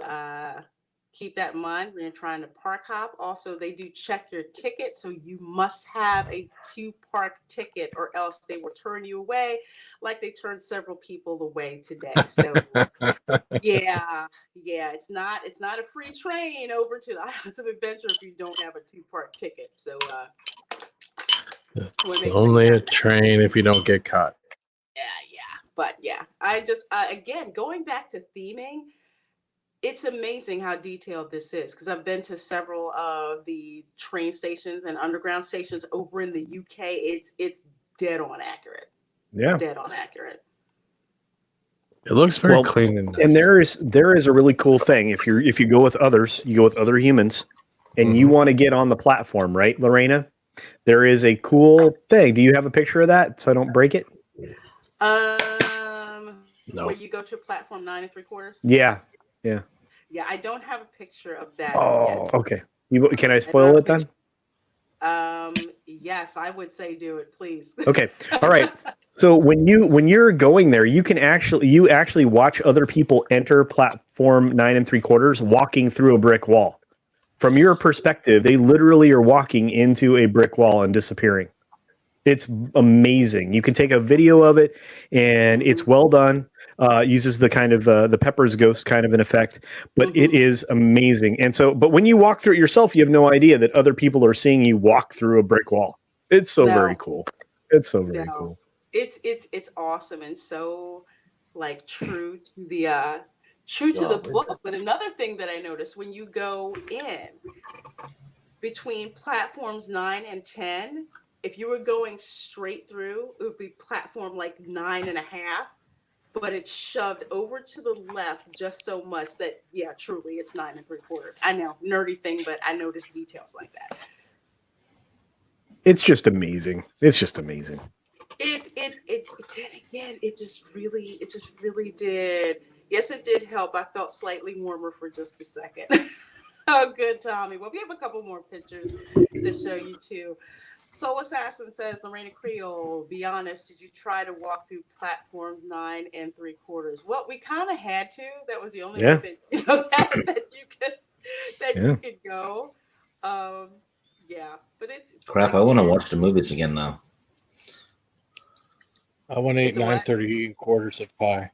keep that in mind when you're trying to park hop. Also, they do check your ticket. So you must have a 2-park ticket or else they will turn you away like they turned several people away today. So yeah, it's not a free train over to the Islands of Adventure if you don't have a 2-park ticket. So it's only a train if you don't get caught. Yeah. But yeah, I just, again, going back to theming, it's amazing how detailed this is because I've been to several of the train stations and underground stations over in the UK. It's dead on accurate. Yeah. Dead on accurate. It looks very clean and nice. And there is a really cool thing. If you go with others, you go with other humans, and you want to get on the platform, right, Lorena? There is a cool thing. Do you have a picture of that so I don't break it? No. Where you go to platform 9 3/4? Yeah. Yeah, I don't have a picture of that Oh, yet. okay. Can I spoil it then? Yes, I would say do it, please. Okay. All right. So when you're going there, you actually watch other people enter platform 9 3/4 walking through a brick wall. From your perspective, they literally are walking into a brick wall and disappearing. It's amazing. You can take a video of it, and it's well done. Uses the kind of the Pepper's Ghost kind of an effect, but it is amazing. And so, but when you walk through it yourself, you have no idea that other people are seeing you walk through a brick wall. It's so very cool. It's so very cool. It's awesome and so like true to the book. But another thing that I noticed when you go in between platforms 9 and 10, if you were going straight through, it would be platform like 9.5, but it's shoved over to the left just so much that, yeah, truly it's 9 3/4. I know, nerdy thing, but I noticed details like that. It's just amazing. It's just amazing. It did again. It just really did. Yes, it did help. I felt slightly warmer for just a second. Oh, good, Tommy. Well, we have a couple more pictures to show you too. Soul Assassin says, Reina Creole, be honest, did you try to walk through platform 9 3/4? Well, we kind of had to. That was the only way that you could go. Yeah, but it's crap. I want to watch the movies again now. I want to eat 9 3/4 of pie.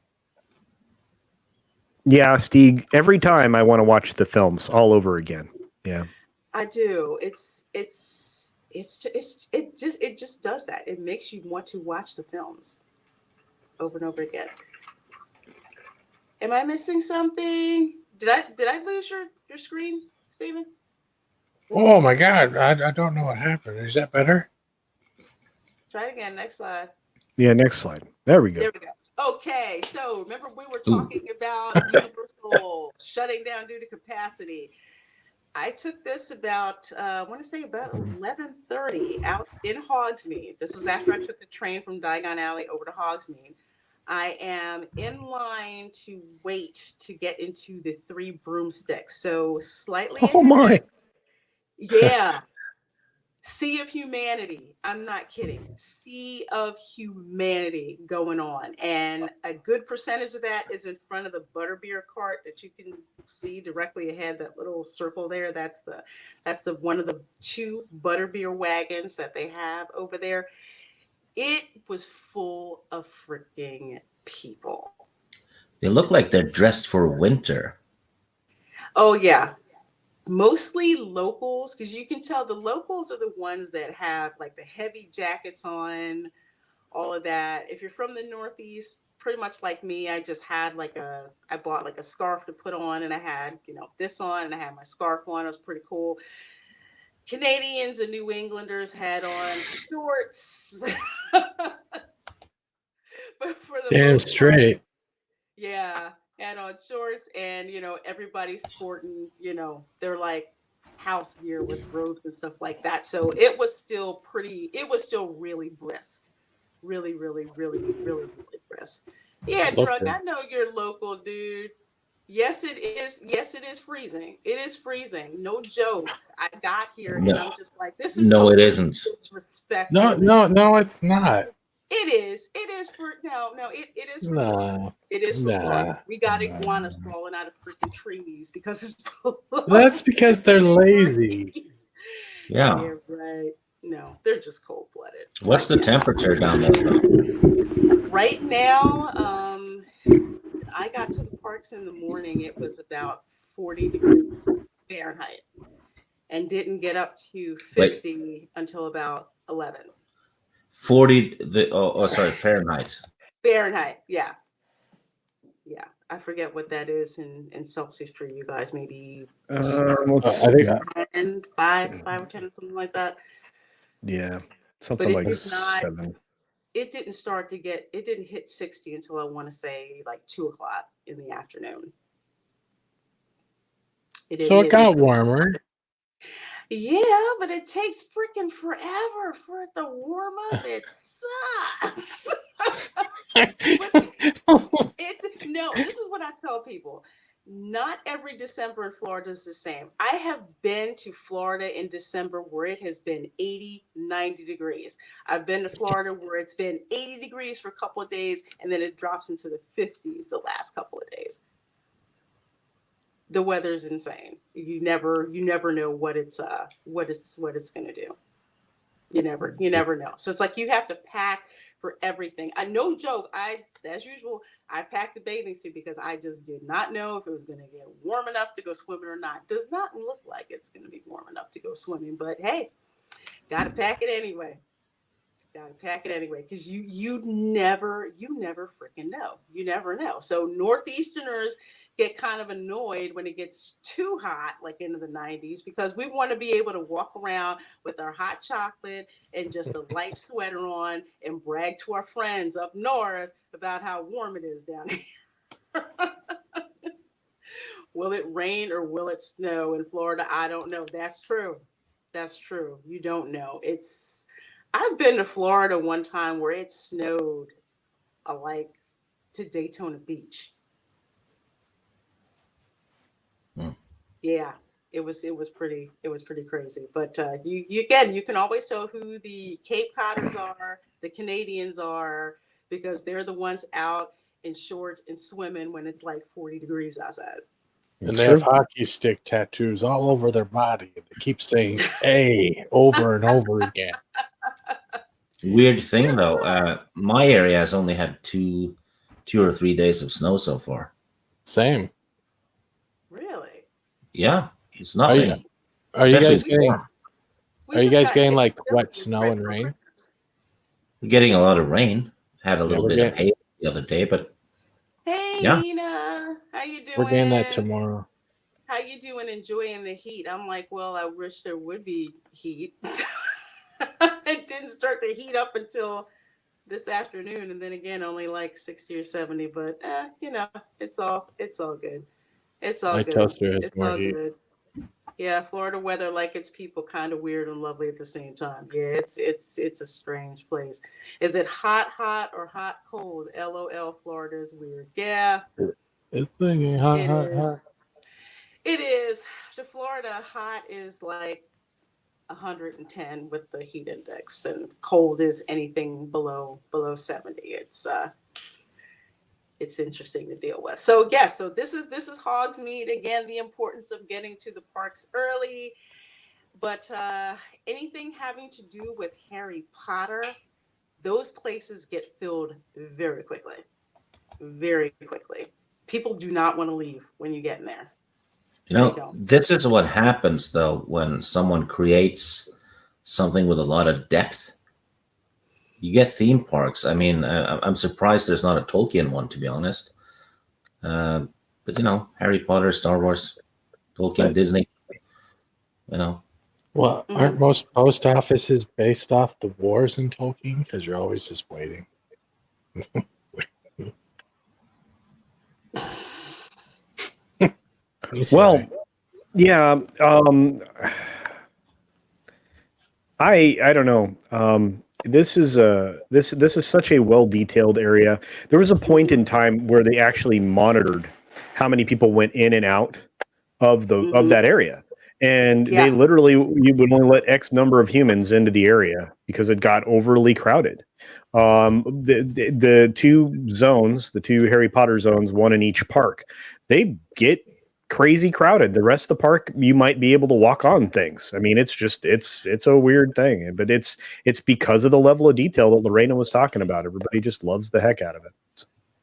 Yeah, Steve. Every time I want to watch the films all over again. Yeah, I do. It just does that. It makes you want to watch the films over and over again. Am I missing something? Did I lose your screen, Stephen? Oh my God! I don't know what happened. Is that better? Try it again. Next slide. Yeah, next slide. There we go. There we go. Okay, so remember we were talking about Universal shutting down due to capacity. I took this about, I want to say about 11:30 out in Hogsmeade. This was after I took the train from Diagon Alley over to Hogsmeade. I am in line to wait to get into the Three Broomsticks. So slightly. Oh my. Yeah. Sea of humanity. I'm not kidding. Sea of humanity going on. And a good percentage of that is in front of the butterbeer cart that you can see directly ahead, that little circle there. That's the one of the 2 butterbeer wagons that they have over there. It was full of freaking people. They look like they're dressed for winter. Oh yeah. Mostly locals, because you can tell the locals are the ones that have like the heavy jackets on, all of that. If you're from the Northeast, pretty much like me, I just had I bought like a scarf to put on, and I had, this on, and I had my scarf on. It was pretty cool. Canadians and New Englanders had on shorts. But for the damn straight. Yeah. And on shorts, and everybody's sporting, they're like house gear with robes and stuff like that. So it was still really brisk. Really, really, really, really, really brisk. Yeah, Drug, I know you're local, dude. Yes, it is. Yes, it is freezing. It is freezing. No joke. I got here and I'm just like, this is it isn't. Disrespectful. No, it's not. It is. It is for it is for it is for fun. We got iguanas crawling out of freaking trees because it's that's because they're lazy. Yeah, right. No, they're just cold-blooded. What's the temperature down there? Right now, I got to the parks in the morning. It was about 40 degrees Fahrenheit, and didn't get up to 50 until about 11. 40. Sorry, Fahrenheit. Fahrenheit, yeah. I forget what that is in Celsius for you guys. Maybe I think 5 or 10, something like that. Yeah, something like 7. It didn't hit 60 until I want to say like 2:00 in the afternoon. So it got warmer. Yeah, but it takes freaking forever for it to warm up. It sucks. This is what I tell people. Not every December in Florida is the same. I have been to Florida in December where it has been 80, 90 degrees. I've been to Florida where it's been 80 degrees for a couple of days, and then it drops into the 50s the last couple of days. The weather's insane. You never know what it's going to do. You never know. So it's like you have to pack for everything. I no joke. As usual, I packed the bathing suit because I just did not know if it was going to get warm enough to go swimming or not. Does not look like it's going to be warm enough to go swimming, but hey, gotta pack it anyway. Gotta pack it anyway, because you never freaking know. You never know. So Northeasterners get kind of annoyed when it gets too hot, like into the 90s, because we want to be able to walk around with our hot chocolate and just a light sweater on and brag to our friends up north about how warm it is down here. Will it rain or will it snow in Florida? I don't know. That's true. That's true. You don't know. I've been to Florida one time where it snowed like to Daytona Beach. Yeah, it was pretty crazy. But you again, you can always tell who the Cape Codders are, the Canadians are, because they're the ones out in shorts and swimming when it's like 40 degrees outside. And they have hockey stick tattoos all over their body. They keep saying "A" over and over again. Weird thing though, my area has only had two or 3 days of snow so far. Same. Really? Yeah, it's nothing. Are you guys getting like wet snow and rain? Christmas. We're getting a lot of rain. Had a little bit of hail the other day, but hey, yeah. Nina, how you doing? We're getting that tomorrow. How you doing? Enjoying the heat? I'm like, well, I wish there would be heat. It didn't start to heat up until this afternoon, and then again, only like 60 or 70. But it's all good. It's all My good. toaster has It's more all heat. good. Yeah, Florida weather, like it's people kind of weird and lovely at the same time. Yeah, it's a strange place. Is it hot or hot cold? LOL, Florida is weird. Yeah, It's thinking hot, it hot, is. hot. It is. To Florida, hot is like 110 with the heat index, and cold is anything below 70. It's interesting to deal with. So yes, so this is Hogsmeade again. The importance of getting to the parks early, but anything having to do with Harry Potter, those places get filled very quickly. Very quickly. People do not want to leave when you get in there. This is what happens though when someone creates something with a lot of depth. You get theme parks. I mean, I'm surprised there's not a Tolkien one, to be honest. But Harry Potter, Star Wars, Tolkien, Disney. Well, aren't most post offices based off the wars in Tolkien? Because you're always just waiting. Well, yeah. I don't know. This is such a well detailed area. There was a point in time where they actually monitored how many people went in and out of that area, and they literally, you would only let X number of humans into the area because it got overly crowded. The two zones, the two Harry Potter zones, one in each park, they get crazy crowded. The rest of the park, you might be able to walk on things. I mean, it's a weird thing, but it's because of the level of detail that Lorena was talking about. Everybody just loves the heck out of it.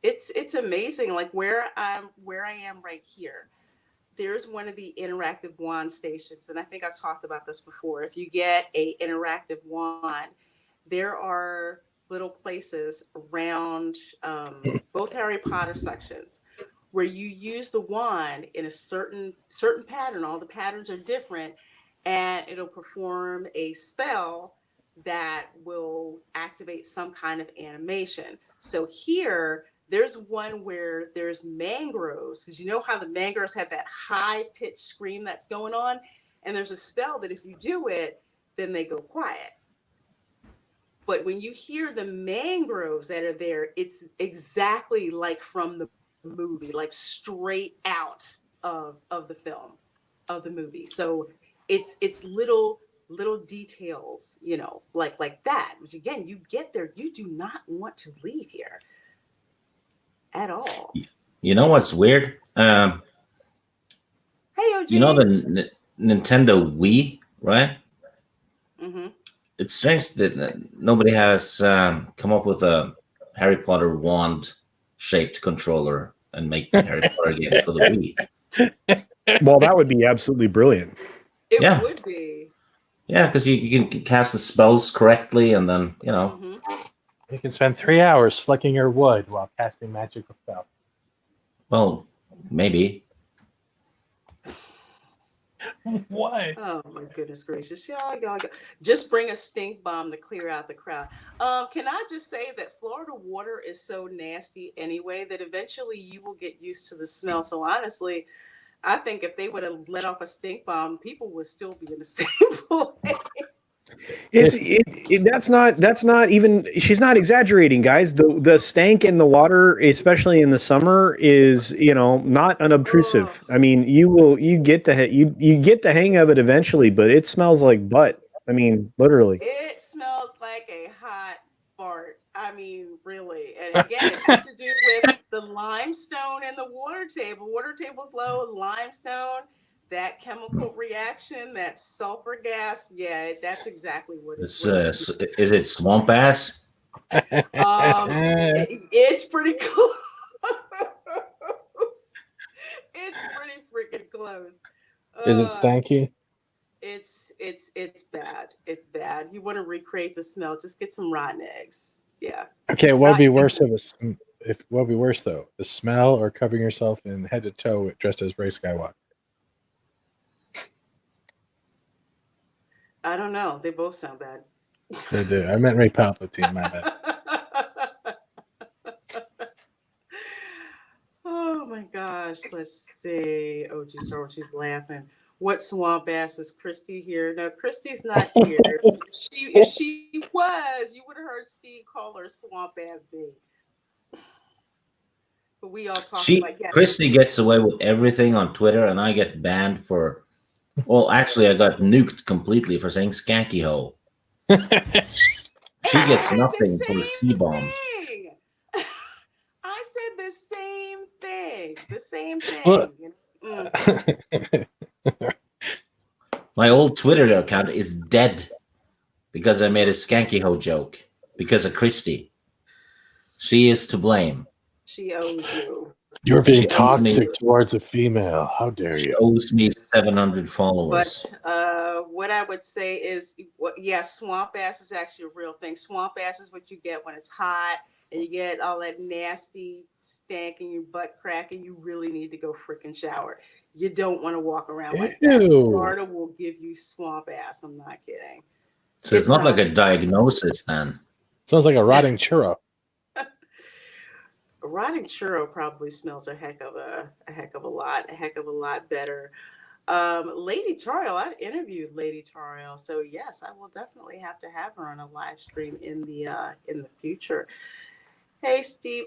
It's amazing. Like where I am right here, there's one of the interactive wand stations, and I think I've talked about this before. If you get a interactive wand, there are little places around both Harry Potter sections where you use the wand in a certain pattern. All the patterns are different, and it'll perform a spell that will activate some kind of animation. So here, there's one where there's mangroves, because you know how the mangroves have that high-pitched scream that's going on, and there's a spell that if you do it, then they go quiet. But when you hear the mangroves that are there, it's exactly like from the movie, like straight out of the film, of the movie. So it's little little details, like that, which again, you get there, you do not want to leave here at all. You know what's weird? Hey, OG. You know the Nintendo Wii, right? Mm-hmm. It's strange that nobody has come up with a Harry Potter wand-shaped controller and make Harry Potter games for the Wii. Well, that would be absolutely brilliant. It would be. Yeah, because you can cast the spells correctly, and then Mm-hmm. You can spend 3 hours flicking your wood while casting magical spells. Well, maybe. What? Oh my goodness gracious, y'all. Just bring a stink bomb to clear out the crowd. Can I just say that Florida water is so nasty anyway that eventually you will get used to the smell. So honestly, I think if they would have let off a stink bomb, people would still be in the same place. That's not even, she's not exaggerating, guys. The stank in the water, especially in the summer, is not unobtrusive. I mean, you get the hang of it eventually, but it smells like butt. I mean, literally. It smells like a hot fart. I mean, really. And again, it has to do with the limestone in the water table. Water table's low, limestone. That chemical reaction, that sulfur gas, that's exactly what it is. Is it swamp ass? It's pretty close. It's pretty freaking close. Is it stanky? It's bad. It's bad. You want to recreate the smell? Just get some rotten eggs. Yeah. Okay, what would be worse what would be worse though? The smell or covering yourself in head to toe dressed as Ray Skywalker? I don't know. They both sound bad. They do. I meant Ray Palpatine, my bad. Oh my gosh. Let's see. Oh, geez, sorry, she's laughing. What swamp ass is Christy here? No, Christy's not here. If she was, you would have heard Steve call her swamp ass babe. But we all talk like Christy gets away with everything on Twitter, and I get banned for. Well, actually, I got nuked completely for saying skanky hole. She gets nothing for C-bombs. I said the same thing. The same thing. My old Twitter account is dead because I made a skanky hoe joke because of Christy. She is to blame. She owes you. You're being toxic towards a female. How dare you? She owes me 700 followers. But what I would say is, swamp ass is actually a real thing. Swamp ass is what you get when it's hot and you get all that nasty stank in your butt crack and you really need to go freaking shower. You don't want to walk around like that. Florida will give you swamp ass. I'm not kidding. So it's not like a diagnosis then. Sounds like a rotting churro. A rotting churro probably smells a heck of a lot better. Lady Tariel, I've interviewed Lady Tariel, so yes, I will definitely have to have her on a live stream in the future. Hey Steve,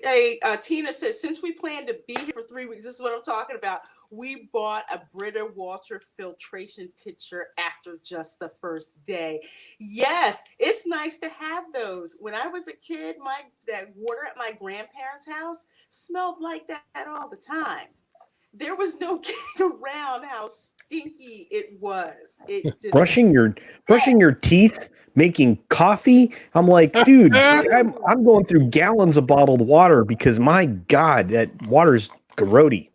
Tina says, since we plan to be here for 3 weeks, this is what I'm talking about. We bought a Brita Walter filtration pitcher after just the first day. Yes, it's nice to have those. When I was a kid, that water at my grandparents' house smelled like that all the time. There was no getting around how stinky it was. It just brushing your teeth, making coffee. I'm like, dude, I'm going through gallons of bottled water because my God, that water's grody.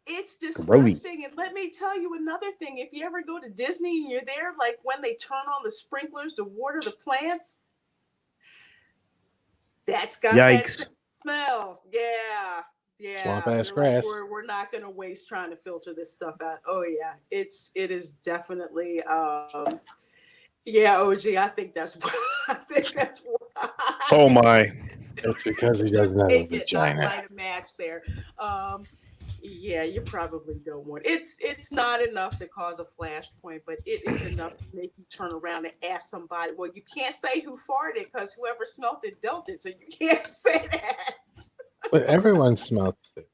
It's disgusting. And let me tell you another thing. If you ever go to Disney and you're there, like when they turn on the sprinklers to water the plants, that's got that smell. Yeah. Swamp ass grass. Like, we're not going to waste trying to filter this stuff out. Oh yeah, it is definitely. OG. I think that's why. Oh my. That's because he doesn't have a vagina. Light a match there. Yeah, you probably don't want it. It's not enough to cause a flashpoint, but it is enough to make you turn around and ask somebody. Well, you can't say who farted because whoever smelt it dealt it, so you can't say that. But everyone smells it.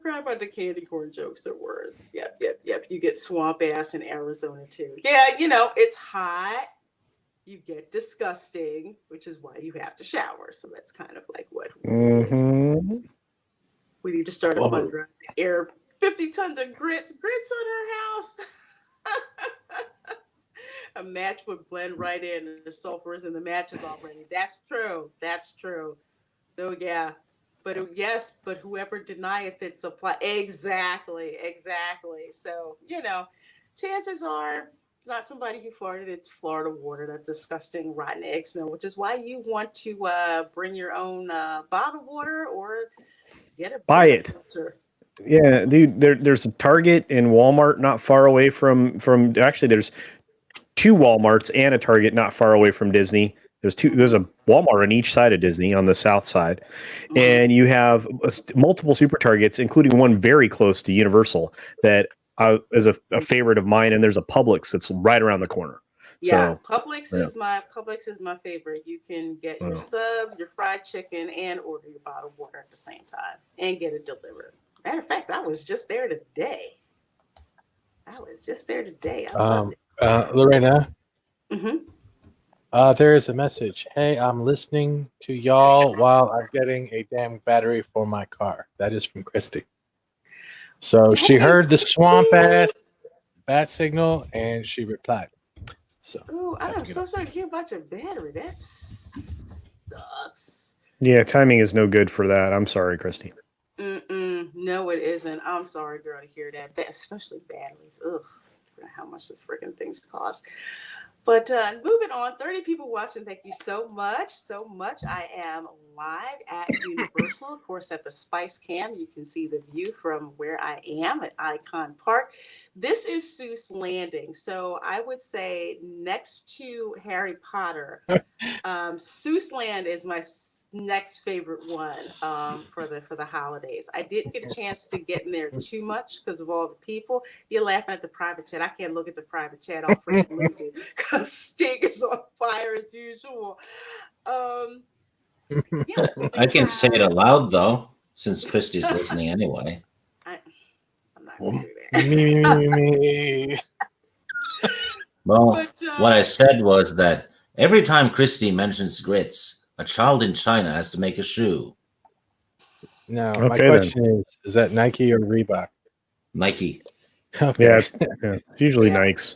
Crap about the candy corn jokes are worse. Yep. You get swamp ass in Arizona too. Yeah, it's hot. You get disgusting, which is why you have to shower. So that's kind of like what it is. We need to start a fund drive to air 50 tons of grits on her house. A match would blend right in, and the sulfur is in the matches already. That's true. So yeah. But whoever denieth it supply. Exactly. So, chances are it's not somebody who farted. It's Florida water, that disgusting rotten egg smell, which is why you want to bring your own bottled water or get a buy it. filter. Yeah, dude, there's a Target and Walmart not far away from actually there's 2 Walmarts and a Target not far away from Disney. There's a Walmart on each side of Disney on the south side. And you have multiple super Targets, including one very close to Universal that is a favorite of mine, and there's a Publix that's right around the corner. Yeah, so, Publix is my favorite. You can get your subs, your fried chicken, and order your bottled water at the same time and get it delivered. Matter of fact, I was just there today. I loved it. Lorena. There is a message. Hey, I'm listening to y'all while I'm getting a damn battery for my car. That is from Christy. So she heard the swamp ass bat signal and she replied. So I'm so sorry to hear about your battery. That sucks. Yeah, timing is no good for that. I'm sorry, Christy. No, it isn't. I'm sorry, girl, to hear that. Especially batteries. Ugh, I don't know how much those freaking things cost. But moving on, 30 people watching. Thank you so much. I am live at Universal, of course, at the Spice Cam. You can see the view from where I am at Icon Park. This is Seuss Landing. So I would say next to Harry Potter, Seuss Land is my next favorite one for the holidays. I didn't get a chance to get in there too much because of all the people. You're laughing at the private chat. I can't look at the private chat. I'll freaking lose it because Sting is on fire as usual. Yeah, I can say it aloud though, since Christy's listening anyway. I'm not going to do that. Well, what I said was that every time Christy mentions grits, a child in China has to make a shoe. No, okay, my question is that Nike or Reebok? Nike. Okay. Yeah, it's usually Nikes.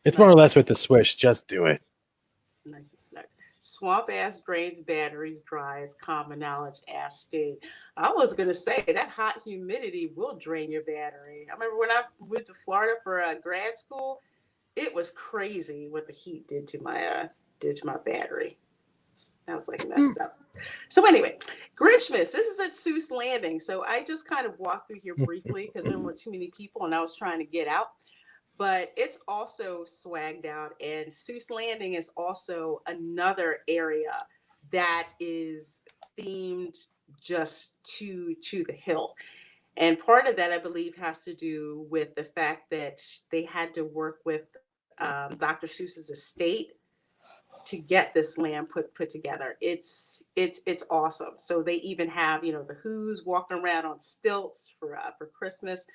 It's more or less with the swish. Just do it. Nike's next. Swamp ass drains batteries dry. It's common knowledge. Ass state. I was going to say that hot humidity will drain your battery. I remember when I went to Florida for grad school, it was crazy what the heat did to my battery. I was like messed up. So anyway, Grinchmas. This is at Seuss Landing. So I just kind of walked through here briefly because there weren't too many people and I was trying to get out. But it's also swagged out. And Seuss Landing is also another area that is themed just to the hill. And part of that, I believe, has to do with the fact that they had to work with Dr. Seuss's estate to get this land put together. It's awesome. So they even have the Who's walking around on stilts for Christmas.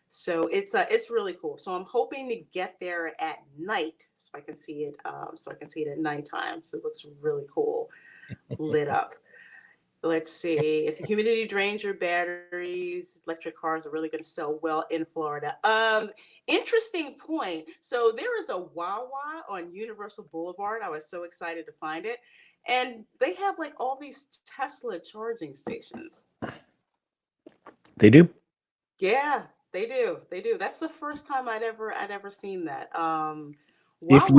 So it's really cool. So I'm hoping to get there at night so I can see it. So I can see it at nighttime. So it looks really cool, lit up. Let's see. If the humidity drains your batteries, electric cars are really going to sell well in Florida. Interesting point. So there is a Wawa on Universal Boulevard. I was so excited to find it. And they have like all these Tesla charging stations. They do? Yeah, they do. That's the first time I'd ever seen that. If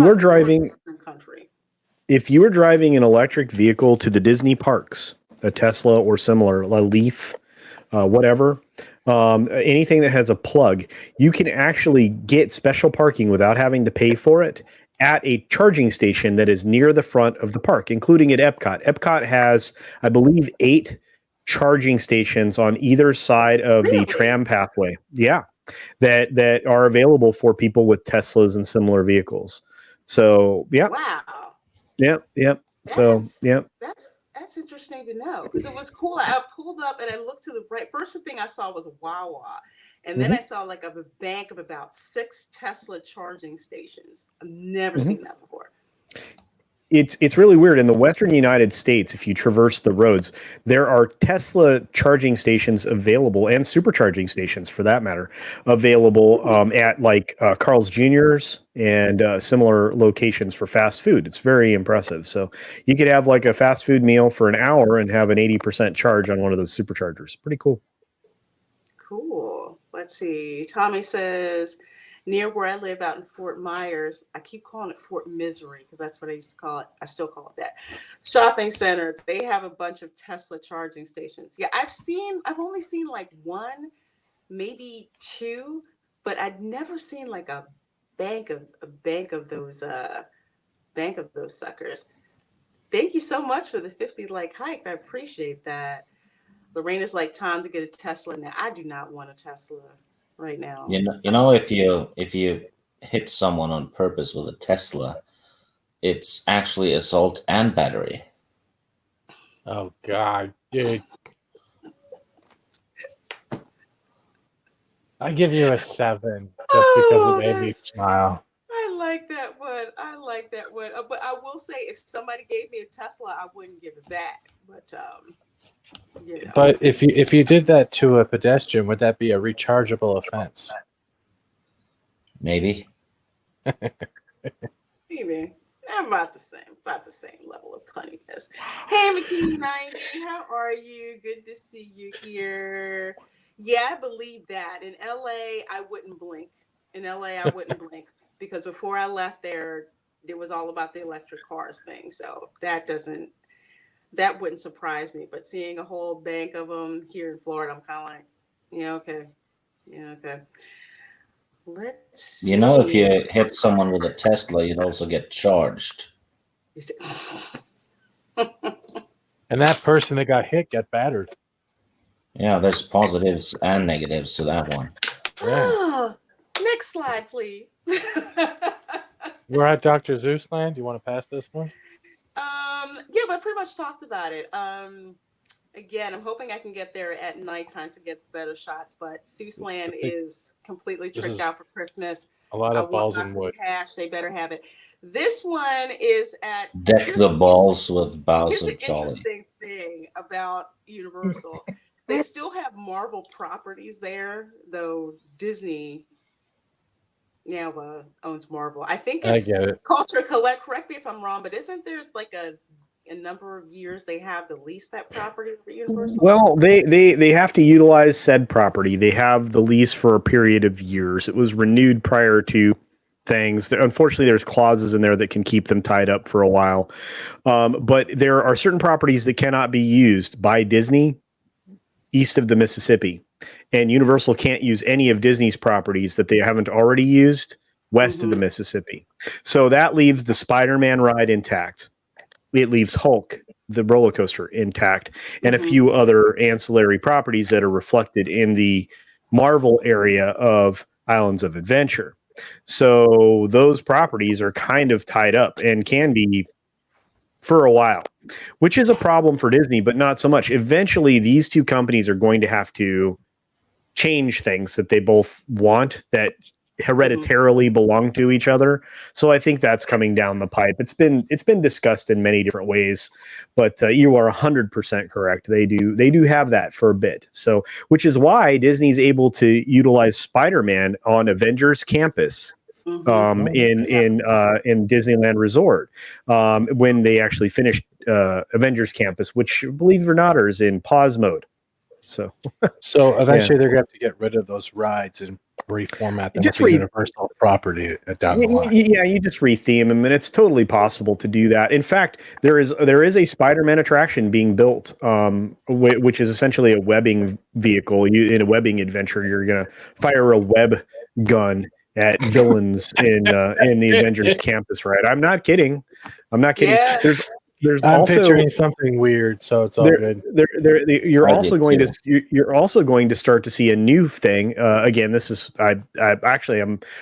you are driving an electric vehicle to the Disney parks, a Tesla or similar, a Leaf, whatever, anything that has a plug, you can actually get special parking without having to pay for it at a charging station that is near the front of the park, including at Epcot. Epcot has, I believe, 8 charging stations on either side of the tram pathway. Yeah, that are available for people with Teslas and similar vehicles. So, yeah. Wow. Yeah. So, yeah. That's interesting to know because it was cool. I pulled up and I looked to the right. First thing I saw was Wawa, and then I saw like a bank of about 6 Tesla charging stations. I've never seen that before. It's really weird. In the Western United States, if you traverse the roads, there are Tesla charging stations available, and supercharging stations for that matter, available at like Carl's Jr.'s and similar locations for fast food. It's very impressive. So you could have like a fast food meal for an hour and have an 80% charge on one of those superchargers. Pretty cool. Cool. Let's see. Tommy says, near where I live out in Fort Myers, I keep calling it Fort Misery because that's what I used to call it. I still call it that. Shopping center. They have a bunch of Tesla charging stations. Yeah, I've only seen like 1, maybe 2, but I'd never seen like a bank of those suckers. Thank you so much for the 50 like hike. I appreciate that. Lorena's like, time to get a Tesla now. I do not want a Tesla right now. You know, if you hit someone on purpose with a Tesla, it's actually assault and battery. Oh God, dude! I give you a 7 just because it made me smile. I like that one. But I will say, if somebody gave me a Tesla, I wouldn't give it back. But you know. But if you did that to a pedestrian, would that be a rechargeable offense? Maybe. Maybe. About the same level of punniness. Hey, McKinney 90, how are you? Good to see you here. Yeah, I believe that. In LA, I wouldn't blink. Because before I left there was all about the electric cars thing. So that wouldn't surprise me. But seeing a whole bank of them here in Florida, I'm kind of like, yeah, okay. Let's see. You know, if you hit someone with a Tesla, you'd also get charged. And that person that got hit got battered. Yeah, there's positives and negatives to that one. Yeah. Next slide, please. We're at Dr. Zeus land. Do you want to pass this one? Yeah, but I pretty much talked about it. Again, I'm hoping I can get there at nighttime to get better shots, but Seussland is completely tricked out for Christmas. A lot of balls and wood. Cash, they better have it. This one is at Deck the balls with boughs of Here's an interesting thing about Universal. They still have Marvel properties there, though Disney now owns Marvel. I think it's Culture Collect. Correct me if I'm wrong, but isn't there like a number of years they have to lease that property for Universal? Well, they have to utilize said property. They have the lease for a period of years. It was renewed prior to things. Unfortunately, there's clauses in there that can keep them tied up for a while. But there are certain properties that cannot be used by Disney east of the Mississippi. And Universal can't use any of Disney's properties that they haven't already used west of the Mississippi. So that leaves the Spider-Man ride intact. It leaves Hulk, the roller coaster, intact, and a few other ancillary properties that are reflected in the Marvel area of Islands of Adventure. So those properties are kind of tied up and can be for a while, which is a problem for Disney, but not so much. Eventually, these two companies are going to have to change things that they both want that hereditarily belong to each other. So I think that's coming down the pipe. It's been discussed in many different ways, but you are 100% correct. They do have that for a bit. So, which is why Disney's able to utilize Spider-Man on Avengers Campus in Disneyland Resort when they actually finished Avengers Campus, which, believe it or not, is in pause mode. So eventually they're going to have to get rid of those rides and reformat them as a Universal property down the line. Yeah, you just retheme them, and it's totally possible to do that. In fact, there is a Spider-Man attraction being built, which is essentially a webbing vehicle. In a webbing adventure, you're going to fire a web gun at villains in the Avengers Campus ride. I'm not kidding. Yeah. There's I'm also picturing something weird, so it's all good. You're also going to start to see a new thing. Again, this is I'm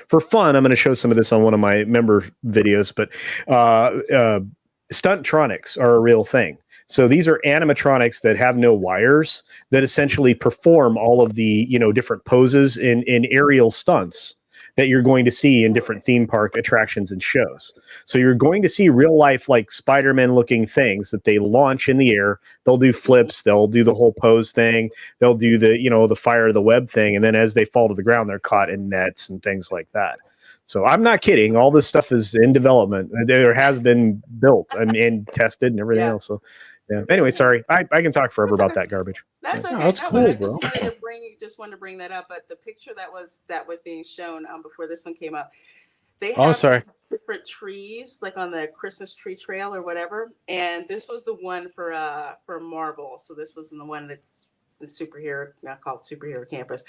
for fun. I'm going to show some of this on one of my member videos, but Stunttronics are a real thing. So these are animatronics that have no wires that essentially perform all of the, different poses in aerial stunts that you're going to see in different theme park attractions and shows. So you're going to see real life, like Spider-Man looking things that they launch in the air. They'll do flips. They'll do the whole pose thing. They'll do the, the fire of the web thing. And then as they fall to the ground, they're caught in nets and things like that. So I'm not kidding. All this stuff is in development. There has been built and tested and everything else. So yeah. Anyway, sorry. I can talk forever about that garbage. That's okay. That's cool, I bro. just wanted to bring that up. But the picture that was being shown before this one came up, they have different trees, like on the Christmas tree trail or whatever. And this was the one for Marvel. So this was the one that's the superhero, not called Superhero Campus,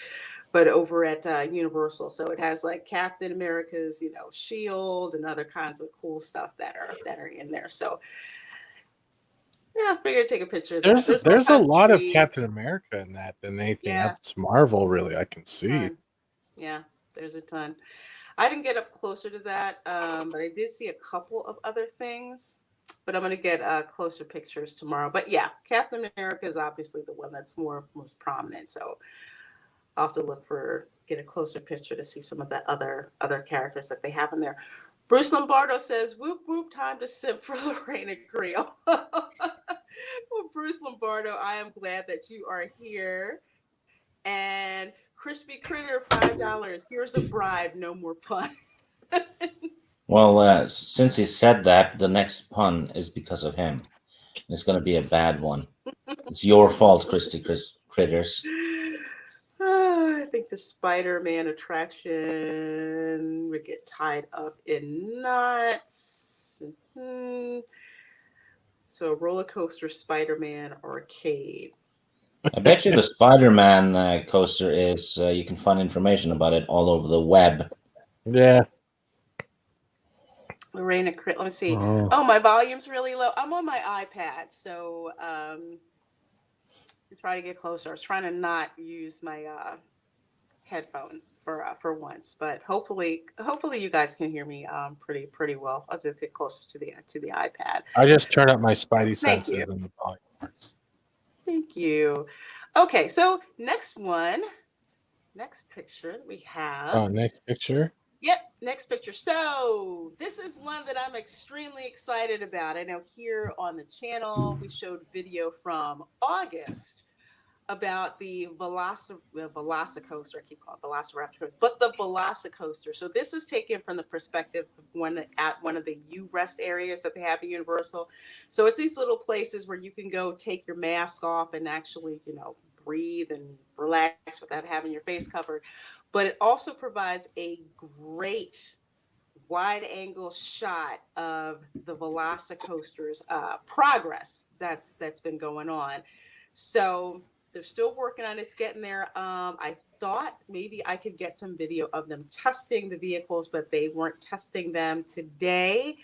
but over at Universal. So it has like Captain America's, shield and other kinds of cool stuff that are in there. So yeah, I figured take a picture of that. There's a lot of Captain America in that than anything else Marvel, really, I can see. Yeah, there's a ton. I didn't get up closer to that, but I did see a couple of other things. But I'm going to get closer pictures tomorrow. But yeah, Captain America is obviously the one that's most prominent. So I'll have to get a closer picture to see some of the other characters that they have in there. Bruce Lombardo says, whoop, whoop, time to simp for Reina Creole. Well, Bruce Lombardo, I am glad that you are here. And Crispy Critter, $5. Here's a bribe, no more pun. Well, since he said that, the next pun is because of him. It's going to be a bad one. It's your fault, Critters. I think the Spider-Man attraction would get tied up in knots. So roller coaster, Spider-Man arcade. I bet you the Spider-Man coaster is, you can find information about it all over the web. Yeah. Reina Creole, let me see. Oh, my volume's really low. I'm on my iPad, so try to get closer. I was trying to not use my headphones for once, but hopefully you guys can hear me pretty well. I'll just get closer to the iPad. I just turned up my Spidey senses and the volume works. Thank you. Okay, so next picture we have. Oh, next picture. Yep, next picture. So this is one that I'm extremely excited about. I know here on the channel we showed video from August about the Velocicoaster. I keep calling it Velociraptor coaster, but the Velocicoaster. So this is taken from the perspective of one of the U-Rest areas that they have at Universal. So it's these little places where you can go take your mask off and actually, breathe and relax without having your face covered. But it also provides a great wide angle shot of the Velocicoaster's progress that's been going on. So they're still working on it. It's getting there. I thought maybe I could get some video of them testing the vehicles, but they weren't testing them today.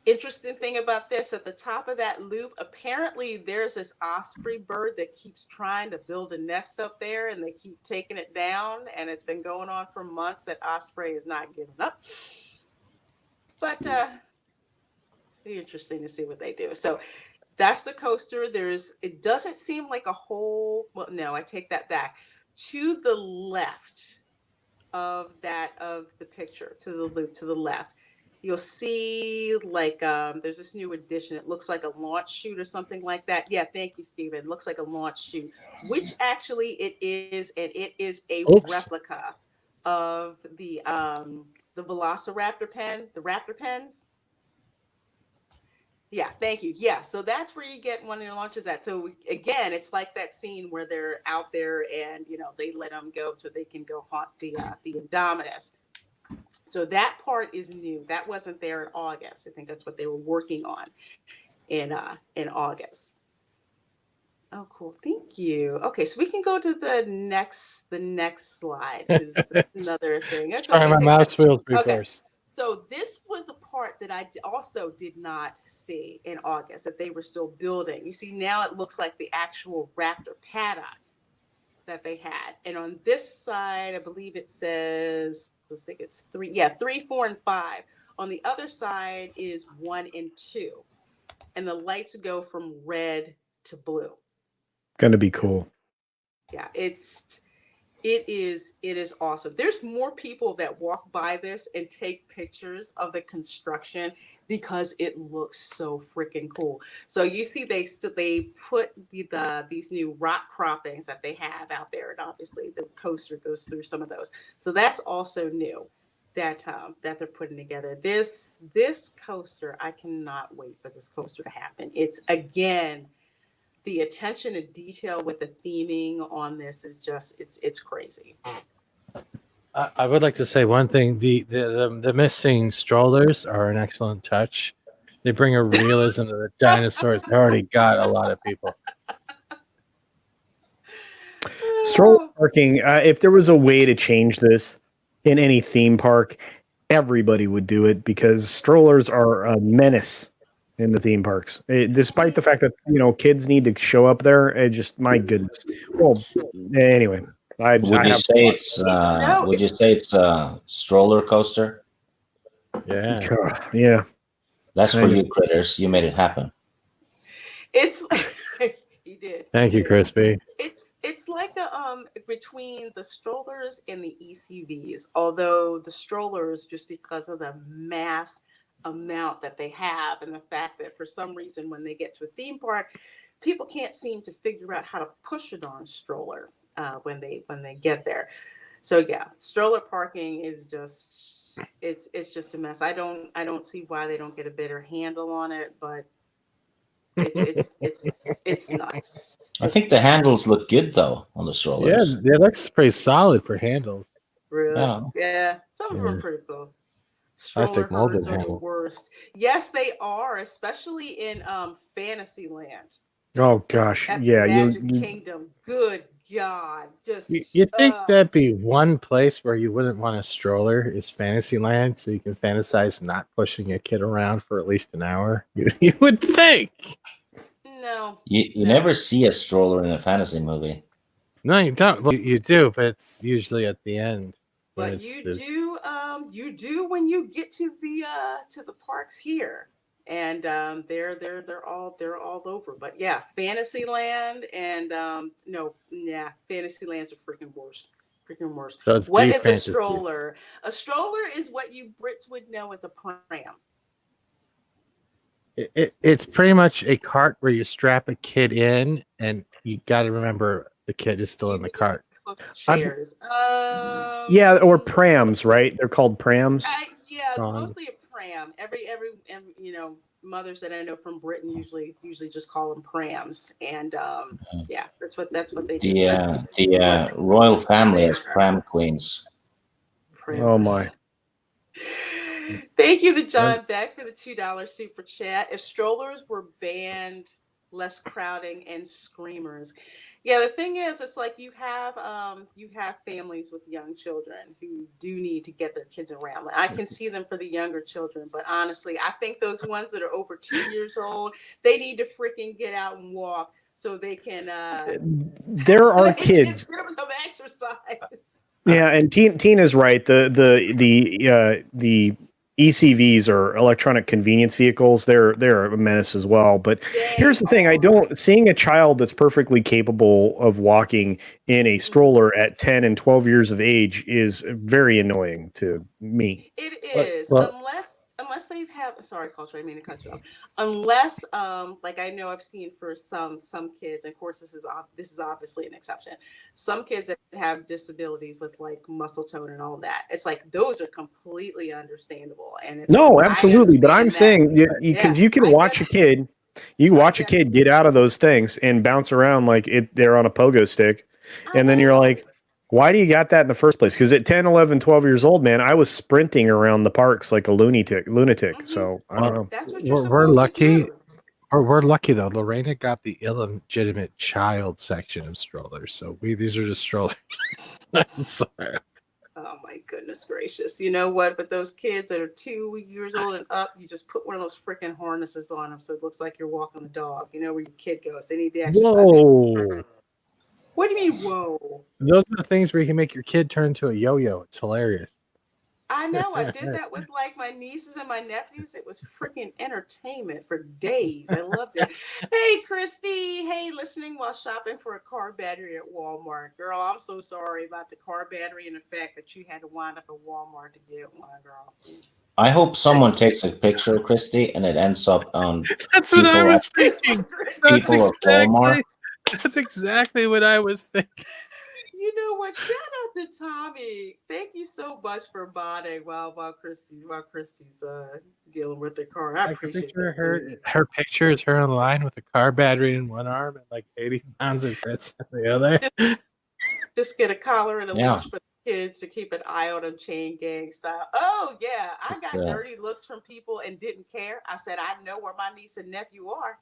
Interesting thing about this, at the top of that loop, apparently there's this osprey bird that keeps trying to build a nest up there, and they keep taking it down, and it's been going on for months. That osprey is not giving up. But be interesting to see what they do. So that's the coaster. It doesn't seem like a whole, well, no, I take that back. To the left of the picture, to the loop to the left, you'll see like there's this new addition. It looks like a launch chute or something like that. Yeah, thank you, Steven. It looks like a launch chute, which actually it is, and it is a replica of the Velociraptor pen, the Raptor pens. Yeah, thank you. Yeah, so that's where you get one of the launches at. So again, it's like that scene where they're out there and they let them go so they can go haunt the Indominus. So that part is new. That wasn't there in August. I think that's what they were working on in August. Oh, cool. Thank you. Okay, so we can go to the next slide. Is another thing. That's Sorry, my mouse wheels okay. first. So this was a part that I also did not see in August that they were still building. You see, now it looks like the actual Raptor paddock that they had. And on this side, I believe it says, let's think it's 3, 4, and 5. On the other side is 1 and 2. and the lights go from red to blue. Gonna be cool. Yeah, it is awesome. There's more people that walk by this and take pictures of the construction because it looks so freaking cool. So you see they put these new rock croppings that they have out there, and obviously the coaster goes through some of those. So that's also new that they're putting together. This coaster, I cannot wait for this coaster to happen. It's again, the attention to detail with the theming on this is just it's crazy. I would like to say one thing: the missing strollers are an excellent touch. They bring a realism to the dinosaurs. They already got a lot of people. Stroller parking. If there was a way to change this in any theme park, everybody would do it because strollers are a menace in the theme parks. Despite the fact that kids need to show up there, it just my goodness. Well, anyway, Would you say it's a stroller coaster? Yeah. Yeah. That's for you critters. You made it happen. It's you did. Thank you, Crispy. It's like between the strollers and the ECVs, although the strollers, just because of the mass amount that they have and the fact that for some reason when they get to a theme park, people can't seem to figure out how to push a darn stroller when they get there. So yeah, stroller parking is just it's just a mess. I don't see why they don't get a better handle on it, but it's nuts. I think the handles look good though on the strollers. Yeah, it looks pretty solid for handles. Really? Yeah, some of them are pretty cool. Stroller herders are the worst. Yes, they are, especially in Fantasyland. Oh gosh, at yeah, Magic Kingdom. Good God, just you think that'd be one place where you wouldn't want a stroller is Fantasyland, so you can fantasize not pushing a kid around for at least an hour. You would think. No, you never see a stroller in a fantasy movie. No, you don't. Well, you do, but it's usually at the end. But you do when you get to the parks here. And they're all over. But yeah, Fantasyland and Fantasyland's a freaking worse. So what is a stroller? A stroller is what you Brits would know as a pram. It's pretty much a cart where you strap a kid in, and you got to remember the kid is still in the cart. Chairs. Yeah, or prams, right? They're called prams. Mostly a pram. Every mothers that I know from Britain usually just call them prams, and that's what they do. The royal family is pram queens. Oh my! Thank you to John Beck for the $2 super chat. If strollers were banned, less crowding and screamers. Yeah, the thing is, it's like you have families with young children who do need to get their kids around. Like, I can see them for the younger children, but honestly, I think those ones that are over 2 years old, they need to freaking get out and walk so they can. There are kids. Get them some exercise. Yeah, and Tina's right. The ECVs are electronic convenience vehicles. They're a menace as well. But here's the thing: seeing a child that's perfectly capable of walking in a stroller at 10 and 12 years of age is very annoying to me. It is, unless they have. Sorry, Culture, I mean to cut you off. Unless, like I know I've seen for some kids, and of course this is obviously an exception. Some kids that have disabilities with like muscle tone and all that, it's like those are completely understandable. And it's absolutely. But I'm saying because you can watch a kid, get out of those things and bounce around like they're on a pogo stick, and then you're like, why do you got that in the first place? Because at 10, 11, 12 years old, man, I was sprinting around the parks like a lunatic. Mm-hmm. So I don't know. That's what you're we're lucky. To do. We're lucky though. Lorena got the illegitimate child section of strollers, so these are just strollers. I'm sorry. Oh my goodness gracious! You know what? But those kids that are 2 years old and up, you just put one of those freaking harnesses on them, so it looks like you're walking a dog. You know where your kid goes. They need to exercise. Whoa. What do you mean, whoa? Those are the things where you can make your kid turn into a yo-yo. It's hilarious. I know. I did that with like my nieces and my nephews. It was freaking entertainment for days. I loved it. Hey, Christy. Hey, listening while shopping for a car battery at Walmart. Girl, I'm so sorry about the car battery and the fact that you had to wind up at Walmart to get one, girl. I hope someone takes a picture of Christy and it ends up on That's what I people was at thinking. people at Walmart. That's exactly what I was thinking. You know what? Shout out to Tommy. Thank you so much for bonding while Christy's dealing with the car. I appreciate it. Her picture is her online with a car battery in one arm and like 80 pounds of grits in the other. Just get a collar and a leash for the kids to keep an eye on them, chain gang style. Oh yeah, I got dirty looks from people and didn't care. I said, I know where my niece and nephew are.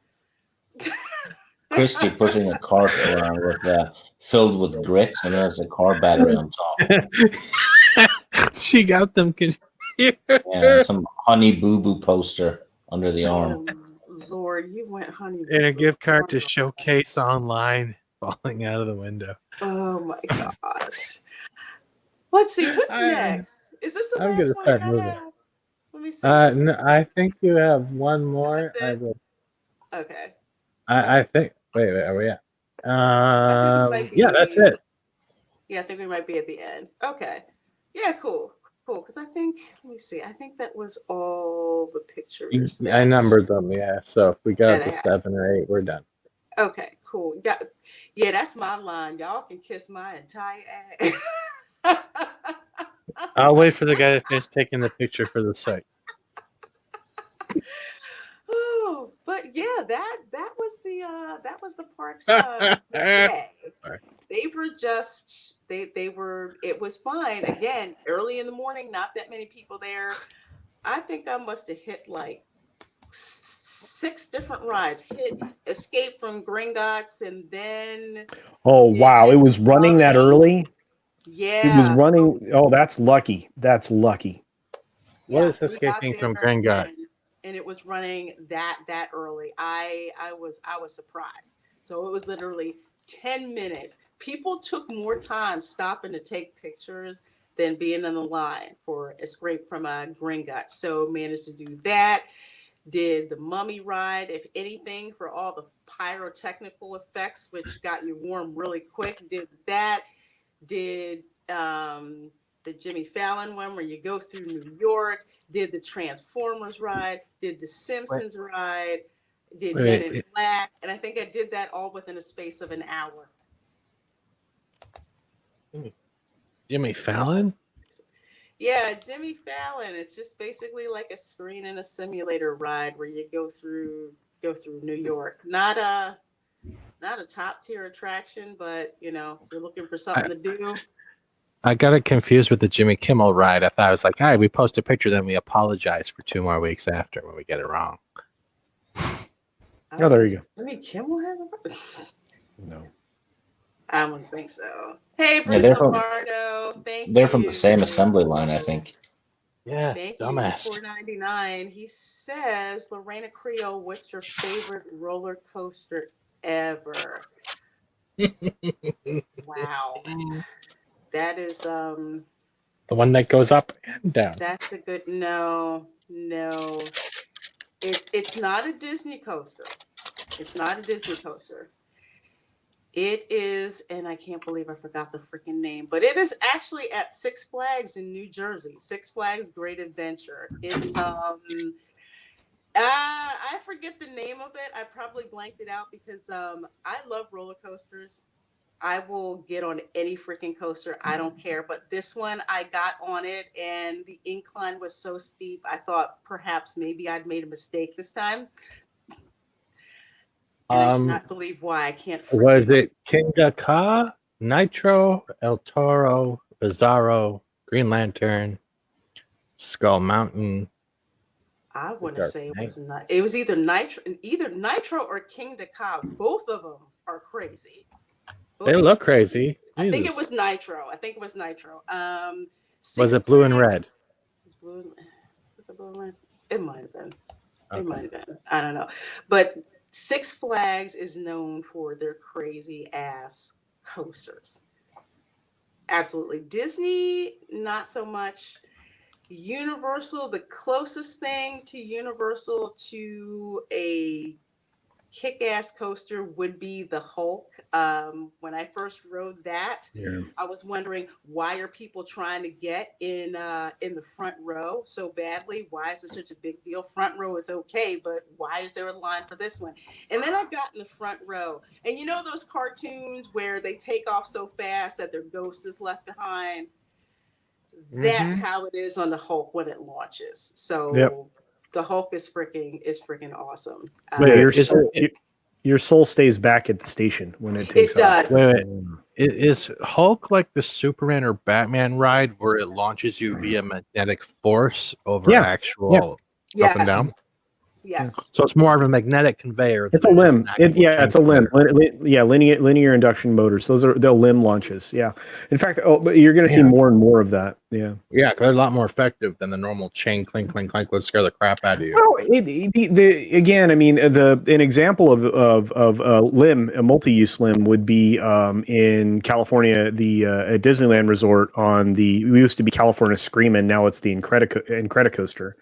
Christy pushing a cart around with filled with grits, and there's a car battery on top. She got them confused. Yeah, some Honey Boo Boo poster under the arm. Oh, Lord, you went Honey Boo And a Boo. gift card to Showcase online falling out of the window. Oh my gosh. Let's see, what's next? Is this the last one I have? Let me see. No, I think you have one more. Okay. I think. Wait, are we at? Yeah, that's it. Yeah, I think we might be at the end. Okay. Yeah, cool. Because I think, let me see. I think that was all the pictures. I numbered them. Yeah. So if we got to 7 or 8, we're done. Okay, cool. Yeah, that's my line. Y'all can kiss my entire ass. I'll wait for the guy to finish taking the picture for the site. Oh, but yeah, that was the park's day. They were just it was fine. Again, early in the morning, not that many people there. I think I must have hit like 6 different rides. Hit Escape from Gringotts, and then wow, it was running that early. Yeah, it was running. Oh, that's lucky. That's lucky. What is Escaping from Gringotts? And it was running that early. I was surprised. So it was literally 10 minutes. People took more time stopping to take pictures than being in the line for Escape from Gringotts. So managed to do that. Did the Mummy ride, if anything, for all the pyrotechnical effects, which got you warm really quick. Did that. Did the Jimmy Fallon one where you go through New York. Did the Transformers ride. Did the Simpsons ride. Did Men in Black. And I think I did that all within a space of an hour. Jimmy Fallon? Yeah, Jimmy Fallon. It's just basically like a screen and a simulator ride where you go through New York. Not a top tier attraction, but you're looking for something to do. I got it confused with the Jimmy Kimmel ride. I thought I was like, all right, we post a picture, then we apologize for 2 more weeks after when we get it wrong. Oh, there you go. Jimmy Kimmel has a No. I don't think so. Hey, Bruce Lombardo. Thank you. They're from the same assembly line, I think. Yeah, Thank dumbass. you. $4.99. He says, Reina Creole, what's your favorite roller coaster ever? Wow. That is the one that goes up and down. That's a good no. It's not a Disney coaster. It's not a Disney coaster. It is, and I can't believe I forgot the freaking name, but it is actually at Six Flags in New Jersey. Six Flags Great Adventure. It's I forget the name of it. I probably blanked it out because I love roller coasters. I will get on any freaking coaster. I don't care. But this one, I got on it, and the incline was so steep. I thought perhaps maybe I'd made a mistake this time. And I cannot believe why. I can't. Was it Kinga Ka, Nitro, El Toro, Bizarro, Green Lantern, Skull Mountain? I want to say it was not. It was either Nitro or King Ka. Both of them are crazy. They look crazy. I think it was Nitro. Was it blue and red? Was it blue and red? It might have been. Okay. It might have been. I don't know. But Six Flags is known for their crazy ass coasters. Absolutely. Disney, not so much. Universal, the closest thing to Universal to a kick-ass coaster would be the Hulk. When I first rode that, I was wondering, why are people trying to get in the front row so badly? Why is it such a big deal? Front row is okay, but why is there a line for this one? And then I got in the front row, and you know those cartoons where they take off so fast that their ghost is left behind? That's how it is on the Hulk when it launches. So the Hulk is freaking awesome. Your soul stays back at the station when it takes off. It does. Is Hulk like the Superman or Batman ride where it launches you via magnetic force over actual up and down? Yes. So it's more of a magnetic conveyor. It's a limb. It's a limb. Linear induction motors. Those are the limb launches. Yeah. In fact, but you're going to see more and more of that. Yeah. Yeah, they're a lot more effective than the normal chain clink clink clink. Let's scare the crap out of you. Well, again, I mean, an example of a limb, a multi-use limb, would be in California, at Disneyland Resort we used to be California Screamin', now it's the Incredicoaster,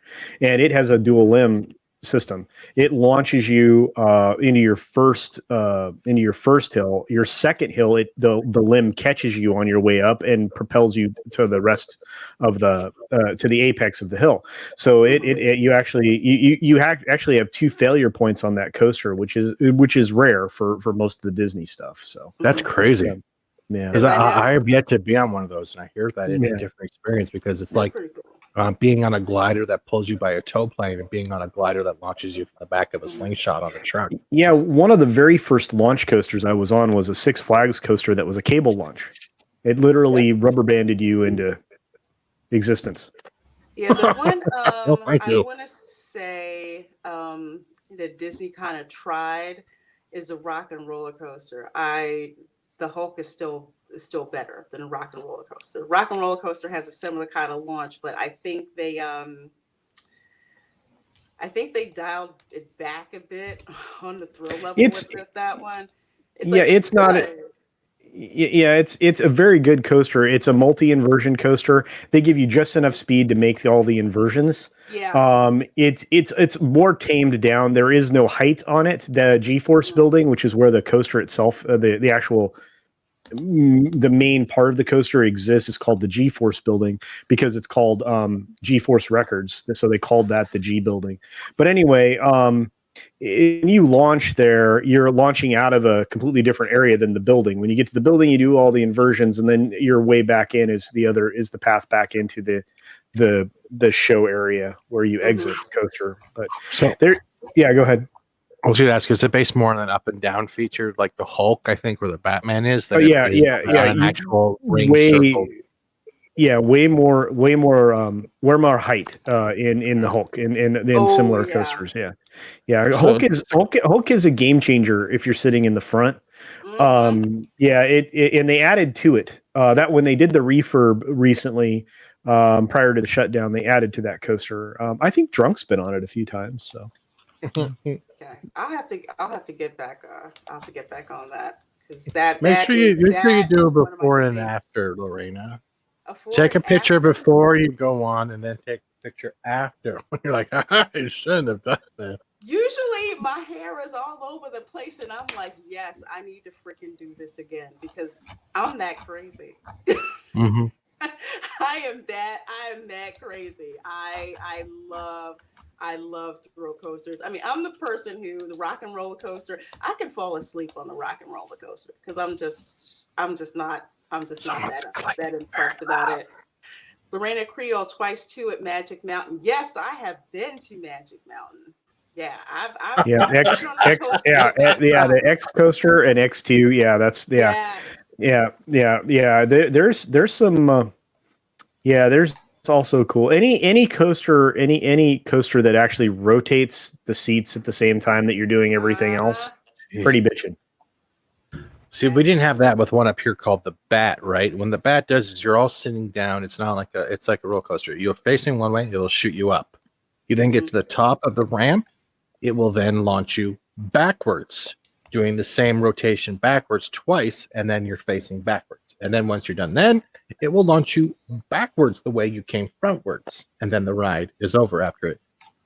and it has a dual limb system. It launches you into your first hill. Your second hill, the limb catches you on your way up and propels you to the rest of to the apex of the hill. So you actually have 2 failure points on that coaster, which is rare for most of the Disney stuff. So that's crazy. Yeah, because I have yet to be on one of those, and I hear that it's a different experience because it's like being on a glider that pulls you by a tow plane and being on a glider that launches you from the back of a slingshot on a truck. Yeah, one of the very first launch coasters I was on was a Six Flags coaster that was a cable launch. It literally rubber banded you into existence. Yeah, the one I want to say that Disney kind of tried is a Rock and Roller Coaster. The Hulk is still better than a Rock and Roller Coaster. Rock and Roller Coaster has a similar kind of launch, but I think they dialed it back a bit on the thrill level with that one. It's a very good coaster. It's a multi-inversion coaster. They give you just enough speed to make all the inversions. Yeah. It's more tamed down. There is no height on it. The G-force building, which is where the coaster itself, the actual the main part of the coaster exists, is called the G-force building because it's called G-force Records. So they called that the G building. But anyway, when you launch there, you're launching out of a completely different area than the building. When you get to the building, you do all the inversions, and then your way back in is the path back into the show area where you exit the coaster. But go ahead. I was going to ask, is it based more on an up and down feature like the Hulk, I think, where the Batman is? An actual ring circle. Yeah, way more height in the Hulk in similar coasters. Yeah. Hulk is a game changer if you're sitting in the front. And they added to it that when they did the refurb recently, prior to the shutdown, they added to that coaster. I think Drunk's been on it a few times. So. Okay, I'll have to get back. I'll have to get back on that because Make sure you do it before and after, Lorena. Take a picture before you go on, and then take a picture after. You're like, I shouldn't have done that. Usually, my hair is all over the place, and I'm like, yes, I need to freaking do this again because I'm that crazy. I am that crazy. I love thrill coasters. I mean, I'm the person who the Rock and Roller Coaster, I can fall asleep on the Rock and Roller Coaster because I'm just not that impressed about it. Reina Creole twice too at Magic Mountain. Yes, I have been to Magic Mountain. Yeah, I've the X coaster and X2. Yeah, that's There's some there's also cool. Any coaster that actually rotates the seats at the same time that you're doing everything else, pretty bitchin'. See, we didn't have that with one up here called the Bat, right? When the Bat does is you're all sitting down. It's not like it's like a roller coaster. You're facing one way, it'll shoot you up. You then get to the top of the ramp, it will then launch you backwards. doing the same rotation backwards twice, and then you're facing backwards. And then once you're done, then it will launch you backwards the way you came frontwards. And then the ride is over after it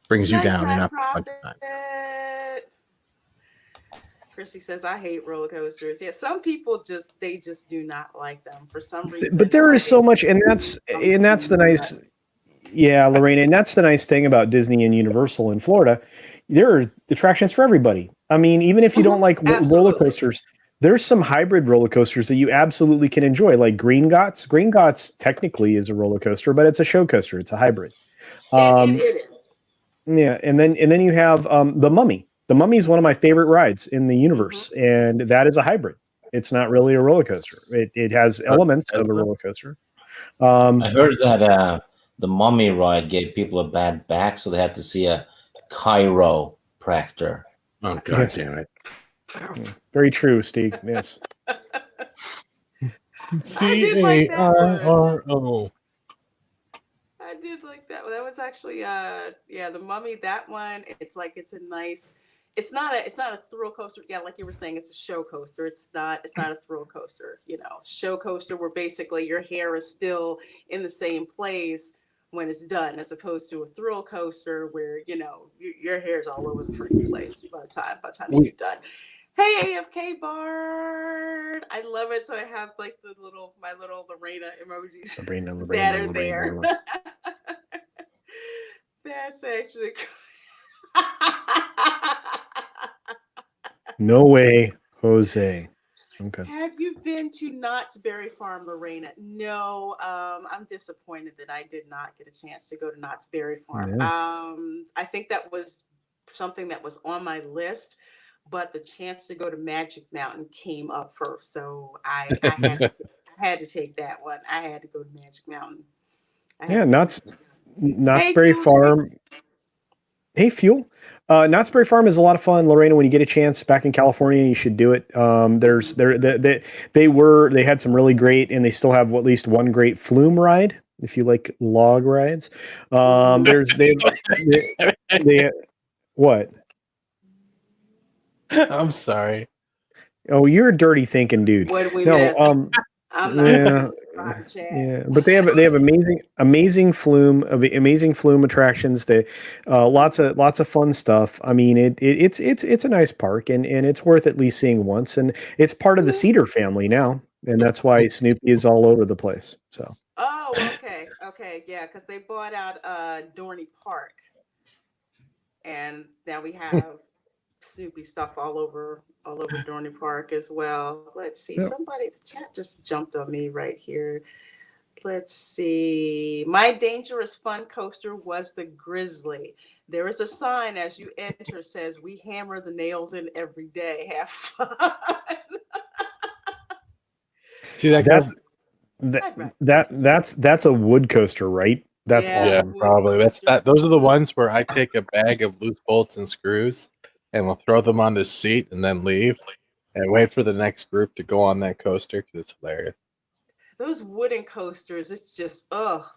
brings you down and up a bunch of times. Chrissy says, I hate roller coasters. Yeah, some people just do not like them for some reason. But there is so much, and that's the nice, yeah, Lorena, and that's the nice thing about Disney and Universal in Florida. There are attractions for everybody. I mean, even if you don't like roller coasters, there's some hybrid roller coasters that you absolutely can enjoy, like Green Gots. Green Gots technically is a roller coaster, but it's a show coaster. It's a hybrid. It is. Yeah, and then you have the Mummy. The Mummy is one of my favorite rides in the universe, and that is a hybrid. It's not really a roller coaster. It has elements of a roller coaster. I heard that the Mummy ride gave people a bad back, so they had to see a chiropractor. Oh, God damn it. Very true, Steve. Yes. C-A-I-R-O. I did like that. That was actually the Mummy, that one. It's like it's not a thrill coaster. Yeah, like you were saying, it's a show coaster. It's not a thrill coaster, show coaster where basically your hair is still in the same place when it's done, as opposed to a thrill coaster where, your hair's all over the freaking place by the time you're done. Hey, AFK Bard. I love it. So I have like my little Lorena emojis that are there. That's actually cool. No way, Jose. Okay. Have you been to Knott's Berry Farm, Lorena? No, I'm disappointed that I did not get a chance to go to Knott's Berry Farm. Yeah. I think that was something that was on my list, but the chance to go to Magic Mountain came up first, so I had to take that one. I had to go to Magic Mountain. Knott's Berry Farm. Hey, Fuel. Knott's Berry Farm is a lot of fun, Lorena. When you get a chance back in California, you should do it. They had some really great, and they still have at least one great flume ride if you like log rides. What? I'm sorry. Oh, you're a dirty thinking dude. What did we miss? I'm not. Yeah, but they have amazing flume attractions. They lots of fun stuff. I mean, it's a nice park, and it's worth at least seeing once. And it's part of the Cedar family now, and that's why Snoopy is all over the place. So. Oh, okay, yeah, because they bought out Dorney Park, and now we have Snoopy stuff all over Dorney Park as well. Let's see. Yep. Somebody's chat just jumped on me right here. Let's see. My dangerous fun coaster was the Grizzly. There is a sign as you enter says, "We hammer the nails in every day. Have fun." See that's a wood coaster, right? That's awesome. Yeah, probably. Those are the ones where I take a bag of loose bolts and screws and we'll throw them on the seat and then leave and wait for the next group to go on that coaster because it's hilarious. Those wooden coasters, it's just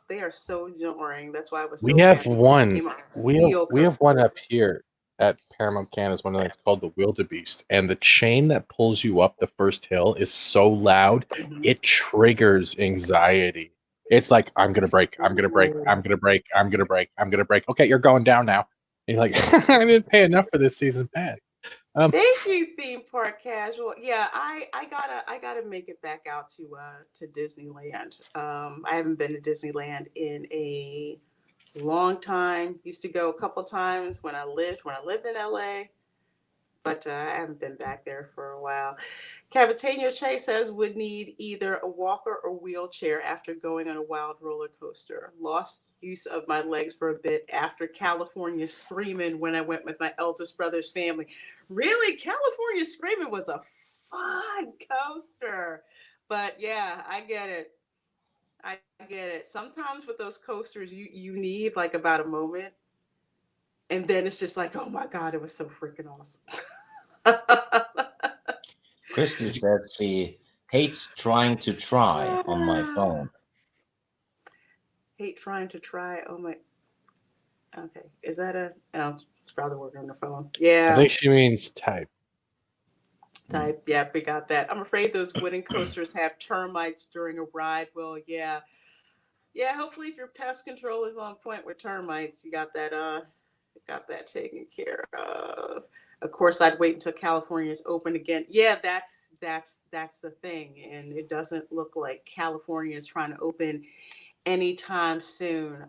they are so jarring. That's why I was. We have one. We have one up here at Paramount Canada. One of them. It's called the Wildebeest, and the chain that pulls you up the first hill is so loud it triggers anxiety. It's like I'm gonna break. Okay, you're going down now. And you're like, I didn't pay enough for this season pass. Thank you, Theme Park Casual. Yeah, I gotta make it back out to Disneyland. I haven't been to Disneyland in a long time. Used to go a couple times when I lived in LA, but I haven't been back there for a while. Cavatano Che says would need either a walker or wheelchair after going on a wild roller coaster. Lost use of my legs for a bit after California Screamin' when I went with my eldest brother's family. Really, California Screamin' was a fun coaster. But yeah, I get it. Sometimes with those coasters, you need like about a moment. And then it's just like, oh my God, it was so freaking awesome. Christy says she hates trying to try on my phone. Hate trying to try. Oh my. Okay. Is that it's probably working on the phone. Yeah. I think she means type. type. Yeah, we got that. I'm afraid those wooden coasters have termites during a ride. Well, yeah. Yeah, hopefully if your pest control is on point with termites, you got that taken care of. Of course, I'd wait until California is open again. Yeah, that's the thing. And it doesn't look like California is trying to open anytime soon.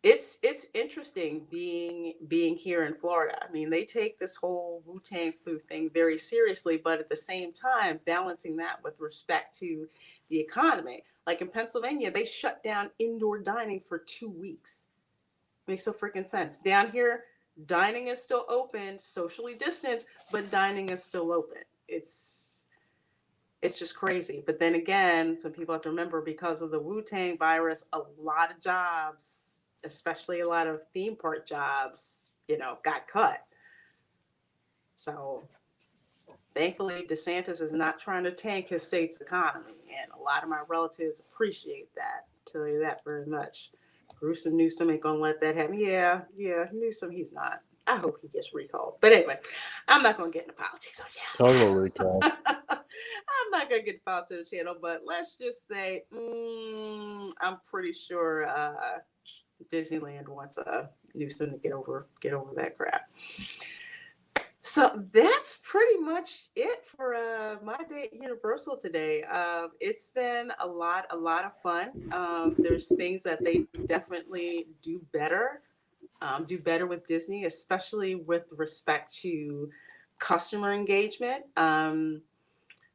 It's interesting being here in Florida. I mean, they take this whole Wu-Tang flu thing very seriously, but at the same time, balancing that with respect to the economy. Like in Pennsylvania, they shut down indoor dining for 2 weeks. Makes no freaking sense. Down here, dining is still open, socially distanced, but dining is still open. It's just crazy. But then again, some people have to remember, because of the Wu-Tang virus, a lot of jobs, especially a lot of theme park jobs, got cut. So thankfully, DeSantis is not trying to tank his state's economy. And a lot of my relatives appreciate that. I'll tell you that very much. Bruce and Newsom ain't gonna let that happen. Yeah, Newsom, he's not. I hope he gets recalled. But anyway, I'm not gonna get into politics on channel. Total recall. I'm not gonna get into politics on the channel, but let's just say I'm pretty sure Disneyland wants Newsom to get over that crap. So that's pretty much it for my day at Universal today. It's been a lot of fun. There's things that they definitely do better with Disney, especially with respect to customer engagement.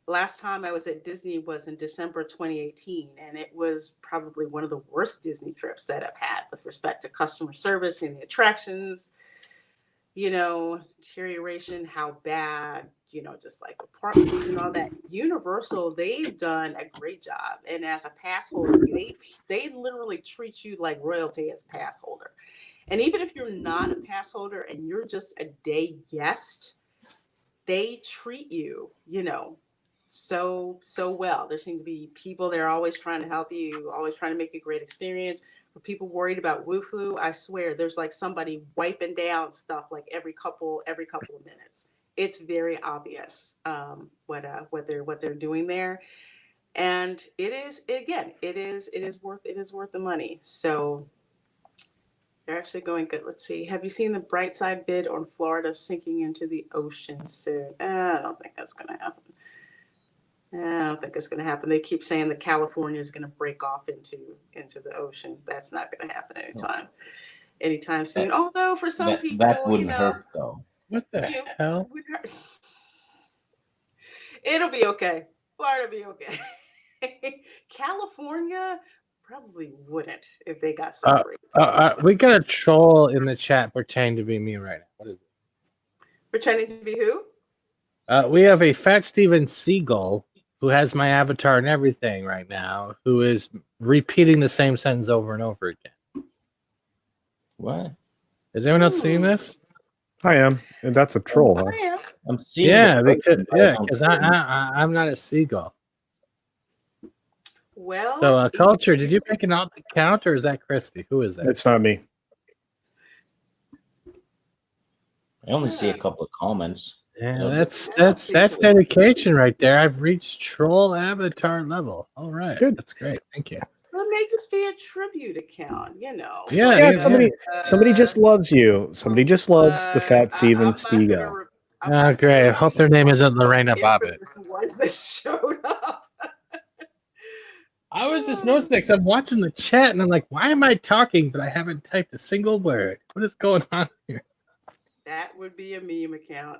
Last time I was at Disney was in December 2018, and it was probably one of the worst Disney trips that I've had with respect to customer service and the attractions. Deterioration, how bad, just like apartments and all that. Universal, they've done a great job. And as a pass holder, they literally treat you like royalty as pass holder. And even if you're not a pass holder and you're just a day guest, they treat you, so well. There seem to be people there always trying to help you, always trying to make a great experience. For people worried about Wu flu, I swear there's like somebody wiping down stuff like every couple of minutes. It's very obvious what they're doing there, and it is worth the money. So they're actually going good. Let's see. Have you seen the bright side bid on Florida sinking into the ocean soon? I don't think that's going to happen. I don't think it's going to happen. They keep saying that California is going to break off into the ocean. That's not going to happen anytime soon. Although for some people, that wouldn't hurt though. What the hell? It'll be okay. Florida will be okay. California probably wouldn't if they got separated. We got a troll in the chat pretending to be me right now. What is it? Pretending to be who? We have a Fat Steven Seagull who has my avatar and everything right now, who is repeating the same sentence over and over again. What? Has anyone else seen this? I am. And that's a troll, huh? I'm seeing. Yeah, because I'm not a seagull. Well, so Culture, did you make an out count, or is that Christy? Who is that? It's not me. I only see a couple of comments. Yeah, that's dedication right there. I've reached troll avatar level. All right, good. That's great. Thank you. Well, it may just be a tribute account, Yeah, somebody just loves you. Somebody just loves the Fat Steven Seagull. Oh, great. I hope their name isn't Lorena Bobbitt. Ones that showed up. I was just noticing that because I'm watching the chat and I'm like, why am I talking but I haven't typed a single word? What is going on here? That would be a meme account.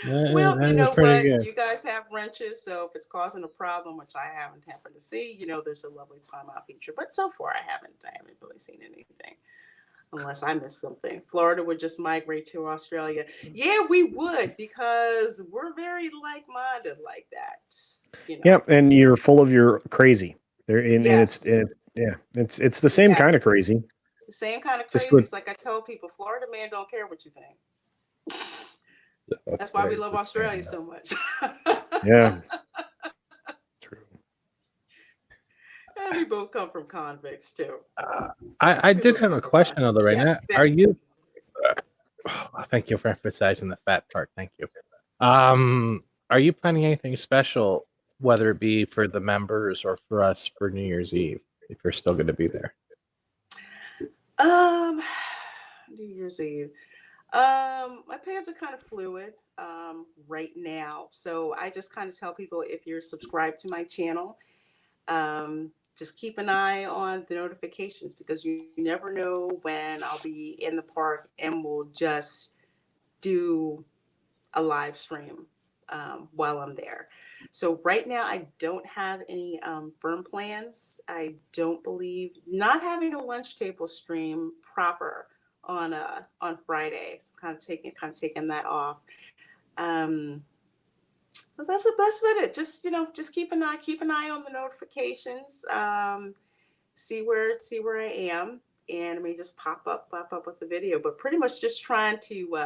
Well, you know what? Good. You guys have wrenches, so if it's causing a problem, which I haven't happened to see, there's a lovely timeout feature. But so far, I haven't really seen anything, unless I missed something. Florida would just migrate to Australia. Yeah, we would, because we're very like-minded like that. Yeah, and you're full of your crazy. And it's the same kind of crazy. The same kind of crazy. It's like I tell people, Florida man don't care what you think. That's why we love Australia so much. Yeah. True. And we both come from convicts too. I did have a question though, Reina. Are you thank you for emphasizing the fat part. Thank you. Are you planning anything special, whether it be for the members or for us for New Year's Eve, if you're still going to be there? New Year's Eve. My plans are kind of fluid right now. So I just kind of tell people, if you're subscribed to my channel, just keep an eye on the notifications, because you never know when I'll be in the park and we'll just do a live stream while I'm there. So right now I don't have any firm plans. I don't believe not having a lunch table stream proper on Friday. So kind of taking that off. But that's about it. Just just keep an eye on the notifications. See where I am, and it may just pop up with the video. But pretty much just trying to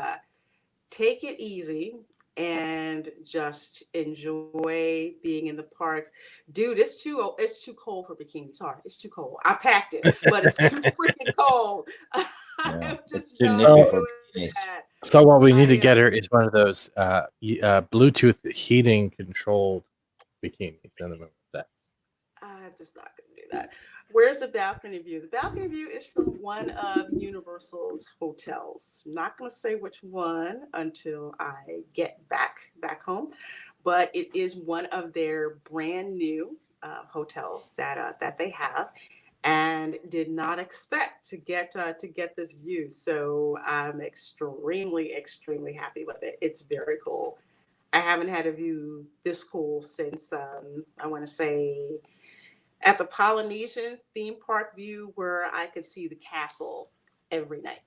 take it easy and just enjoy being in the parks. Dude, it's too cold for bikinis. Sorry, it's too cold. I packed it, but it's too freaking cold. I'm just too not nippy for doing bikinis. that. So what we need to get her is one of those Bluetooth heating controlled bikinis. In the middle of that. I'm just not going to do that. Where's the balcony view? The balcony view is from one of Universal's hotels. I'm not going to say which one until I get back home, but it is one of their brand new hotels that they have, and did not expect to get this view. So I'm extremely happy with it. It's very cool. I haven't had a view this cool since I want to say at the Polynesian theme park view, where I could see the castle every night.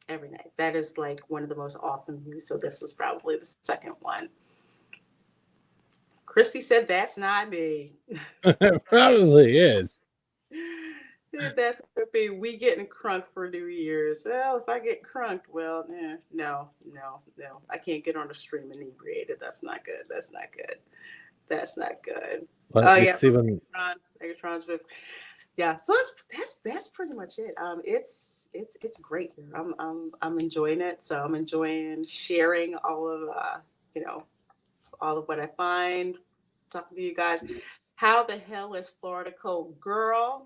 Every night. That is like one of the most awesome views. So this is probably the second one. Christy said, "That's not me." It probably is. That could be we getting crunked for New Year's. Well, if I get crunked, well, no. I can't get on the stream inebriated. That's not good. That's not good. But you see when Megatron's Vips. Yeah, so that's pretty much it. It's great here. I'm enjoying it. So I'm enjoying sharing all of all of what I find, talking to you guys. How the hell is Florida cold, girl?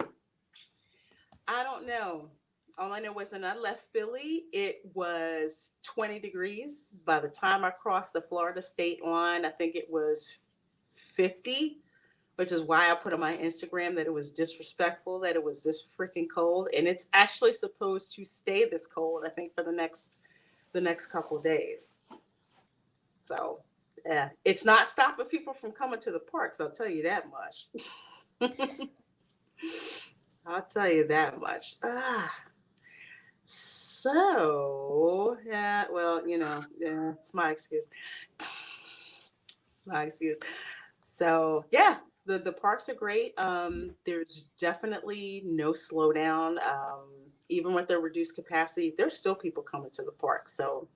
I don't know. All I know is when I left Philly, it was 20 degrees. By the time I crossed the Florida state line, I think it was 50, which is why I put on my Instagram that it was disrespectful that it was this freaking cold. And it's actually supposed to stay this cold, I think, for the next couple of days. So, yeah, it's not stopping people from coming to the parks. I'll tell you that much. I'll tell you that much. So, yeah, well, it's my excuse. So, yeah, the parks are great. There's definitely no slowdown. Even with their reduced capacity, there's still people coming to the park. So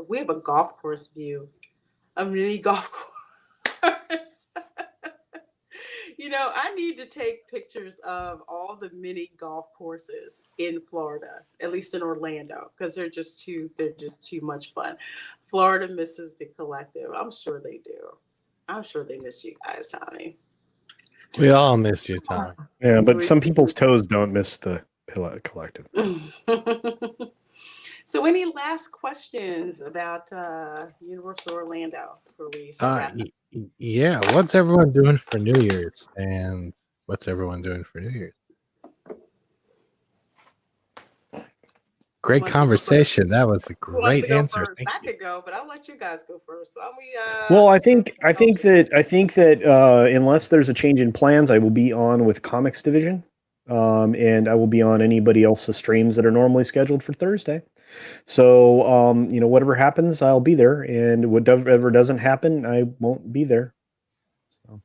we have a golf course view, a mini golf course. I need to take pictures of all the mini golf courses in Florida, at least in Orlando, because they're just too much fun. Florida misses the collective. I'm sure they do. I'm sure they miss you guys, Tommy. We all miss you, Tommy. Yeah, but some people's toes don't miss the collective. So, any last questions about Universal Orlando before we start? Yeah, what's everyone doing for New Year's? And what's everyone doing for New Year's? Great conversation. That was a great answer. I could go, but I'll let you guys go first. So well, I think that unless there's a change in plans, I will be on with Comics Division, and I will be on anybody else's streams that are normally scheduled for Thursday. So whatever happens, I'll be there, and whatever doesn't happen, I won't be there. So.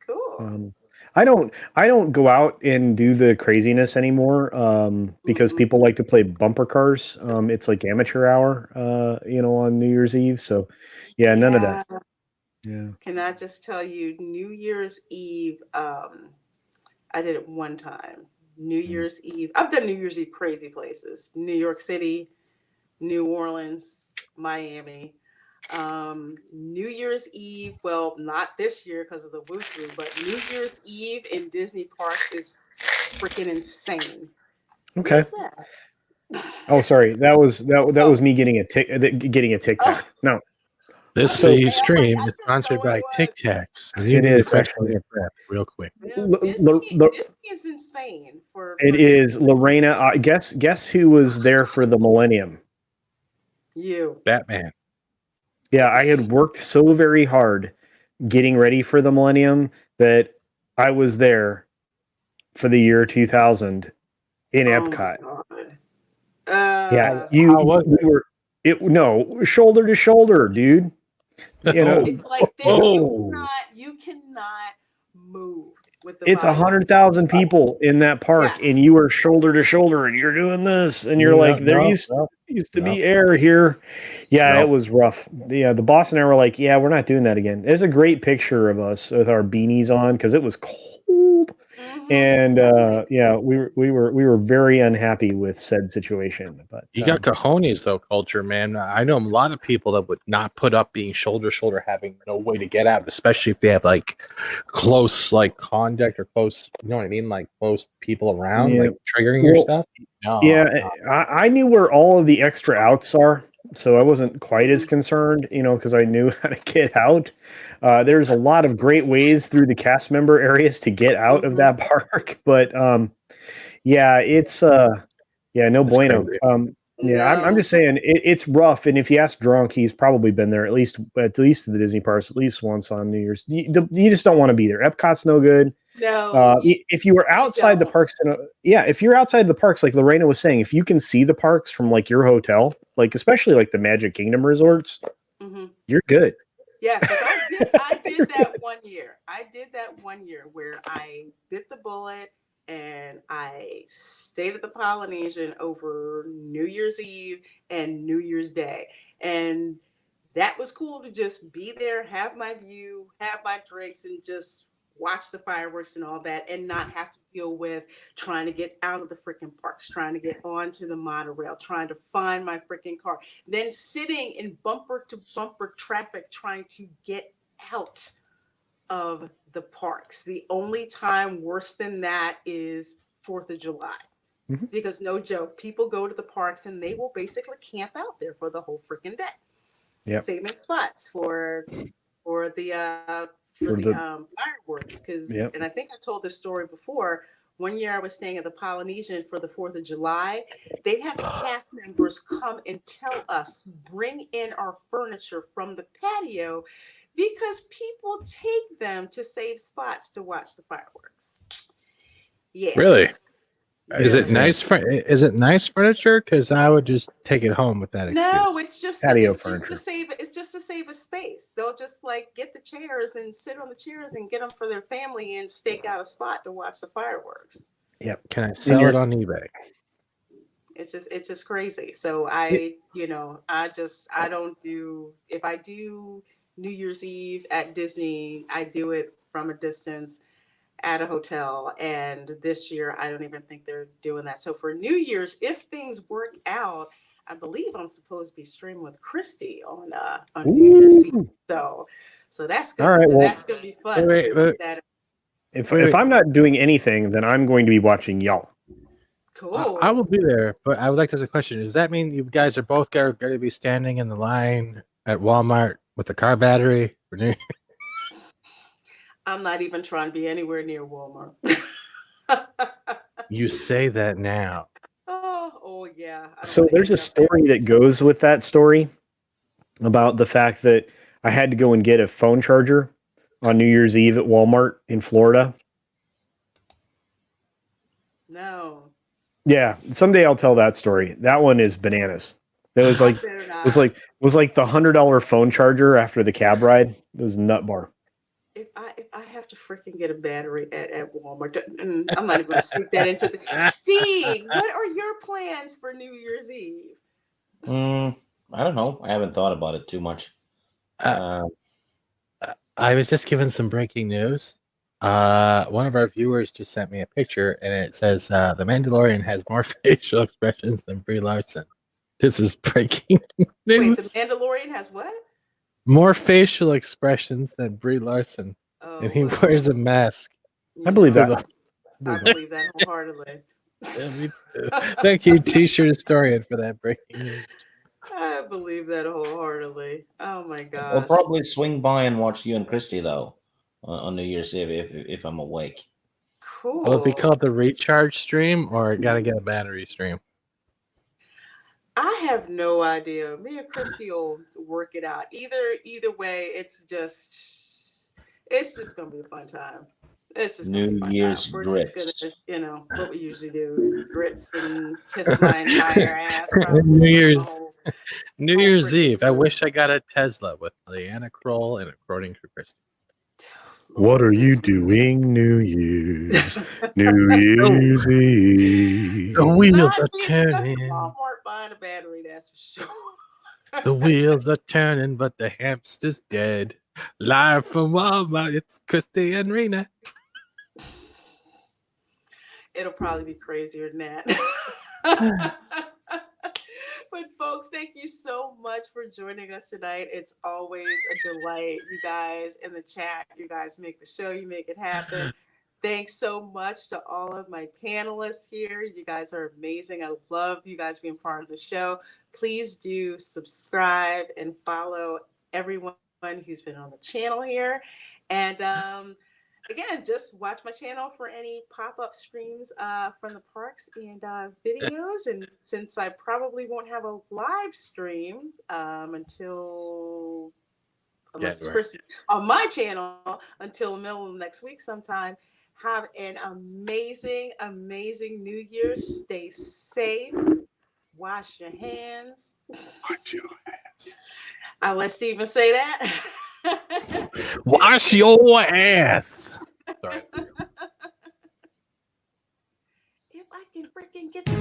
Cool. I don't go out and do the craziness anymore because people like to play bumper cars. It's like amateur hour, on New Year's Eve. So, yeah, none of that. Yeah. Can I just tell you, New Year's Eve, I did it one time. New Year's Eve. I've done New Year's Eve crazy places. New York City, New Orleans, Miami. New Year's Eve, well, not this year because of the woo-woo, but New Year's Eve in Disney parks is freaking insane. Okay. What's that? Oh, sorry. That was me getting a Tic Tac. No. This So- stream I is just sponsored know by it was. Tic Tacs. It is, fresh actually. their breath real quick. Disney is insane for It is Lorena. Guess who was there for the Millennium? you. Batman. Yeah, I had worked so very hard getting ready for the Millennium that I was there for the year 2000 in Epcot. Oh my God. Yeah, How was we were. No, shoulder to shoulder, dude. You know, It's like this. Oh. You cannot move with the it's volume. 100,000 people in that park, Yes. and you are shoulder to shoulder, and you're doing this, and you're like, there used to be air here. Yeah, it was rough. The boss and I were like, yeah, we're not doing that again. There's a great picture of us with our beanies on because it was cold. And yeah, we were very unhappy with said situation. But You got cojones though, culture, man. I know a lot of people that would not put up being shoulder to shoulder, having no way to get out, especially if they have like close like contact or close, you know what I mean, like close people around, like triggering your stuff. No, yeah, I knew where all of the extra outs are, so I wasn't quite as concerned, because I knew how to get out. There's a lot of great ways through the cast member areas to get out of that park, but yeah, it's no bueno. I'm just saying it's rough, and if you ask Drunk, he's probably been there at least to the Disney parks at least once on New Year's. You just don't want to be there. Epcot's no good. No. If you were outside the parks, if you're outside the parks, like Lorena was saying, if you can see the parks from like your hotel, like especially like the Magic Kingdom resorts, you're good. Yeah, because I did that 1 year. I did that 1 year where I bit the bullet and I stayed at the Polynesian over New Year's Eve and New Year's Day. And that was cool to just be there, have my view, have my drinks, and just watch the fireworks and all that, and not have to deal with trying to get out of the freaking parks, trying to get onto the monorail, trying to find my freaking car, then sitting in bumper to bumper traffic trying to get out of the parks. The only time worse than that is 4th of July. Because no joke, people go to the parks and they will basically camp out there for the whole freaking day. Saving spots for the fireworks, and I think I told this story before. 1 year I was staying at the Polynesian for the 4th of July. They had the cast members come and tell us to bring in our furniture from the patio because people take them to save spots to watch the fireworks. Yeah. Really? Is it nice? Is it nice furniture? Because I would just take it home with that excuse. No, it's just patio it's furniture. It's just to save a space. They'll just like get the chairs and sit on the chairs and get them for their family and stake out a spot to watch the fireworks. Yep. Can I sell it on eBay? It's just crazy. So I don't do, if I do New Year's Eve at Disney, I do it from a distance at a hotel, and this year I don't even think they're doing that. So for New Year's, if things work out, I believe I'm supposed to be streaming with Christy on New Year's Eve. So that's good. All right, That's gonna be fun. If I'm not doing anything, then I'm going to be watching y'all. Cool. I will be there, but I would like to ask a question. Does that mean you guys are both going to be standing in the line at Walmart with the car battery? I'm not even trying to be anywhere near Walmart. You say that now. Oh yeah. So there's a story that goes with that story about the fact that I had to go and get a phone charger on New Year's Eve at Walmart in Florida. No. Yeah, someday I'll tell that story. That one is bananas. It was like the $100 phone charger after the cab ride. It was nut bar. If I have to freaking get a battery at Walmart, I'm not even going to speak that into the. Steve, what are your plans for New Year's Eve? I don't know. I haven't thought about it too much. I was just given some breaking news. One of our viewers just sent me a picture, and it says the Mandalorian has more facial expressions than Brie Larson. This is breaking Wait, the news. Mandalorian has what? More facial expressions than Brie Larson, Oh, and he well, wears a mask. I believe yeah, that. I believe that wholeheartedly. Yeah, me too. Thank you, T-shirt historian, for that breaking news. I believe that wholeheartedly. Oh my I'll gosh. probably swing by and watch you and Christy though on New Year's Eve if I'm awake. Cool. Will it be called the recharge stream, or gotta get a battery stream? I have no idea. Me and Christy will work it out. Either way, it's just gonna be a fun time. It's just gonna be a New fun Year's time. We're grits. just gonna, what we usually do, grits and kiss my entire ass. New Probably Year's whole New Year's freaking Eve. I suit. wish I got a Tesla with Reina Creole and according to Christy. What are you doing New Year's? New Year's Eve. The wheels Not are being stuck in turning. Walmart buying a battery, that's for sure. The wheels are turning, but the hamster's dead. Live from Walmart, it's Christy and Reina. It'll probably be crazier than that. But folks, thank you so much for joining us tonight. It's always a delight. You guys in the chat, you guys make the show, you make it happen. Thanks so much to all of my panelists here. You guys are amazing. I love you guys being part of the show. Please do subscribe and follow everyone who's been on the channel here. And again, just watch my channel for any pop-up streams from the parks and videos. And since I probably won't have a live stream until, unless it's Christy, on my channel until the middle of next week sometime, have an amazing, amazing New Year. Stay safe. Wash your hands. Wash your hands. I'll let Steven say that. Wash your ass. Sorry. If I can freaking get the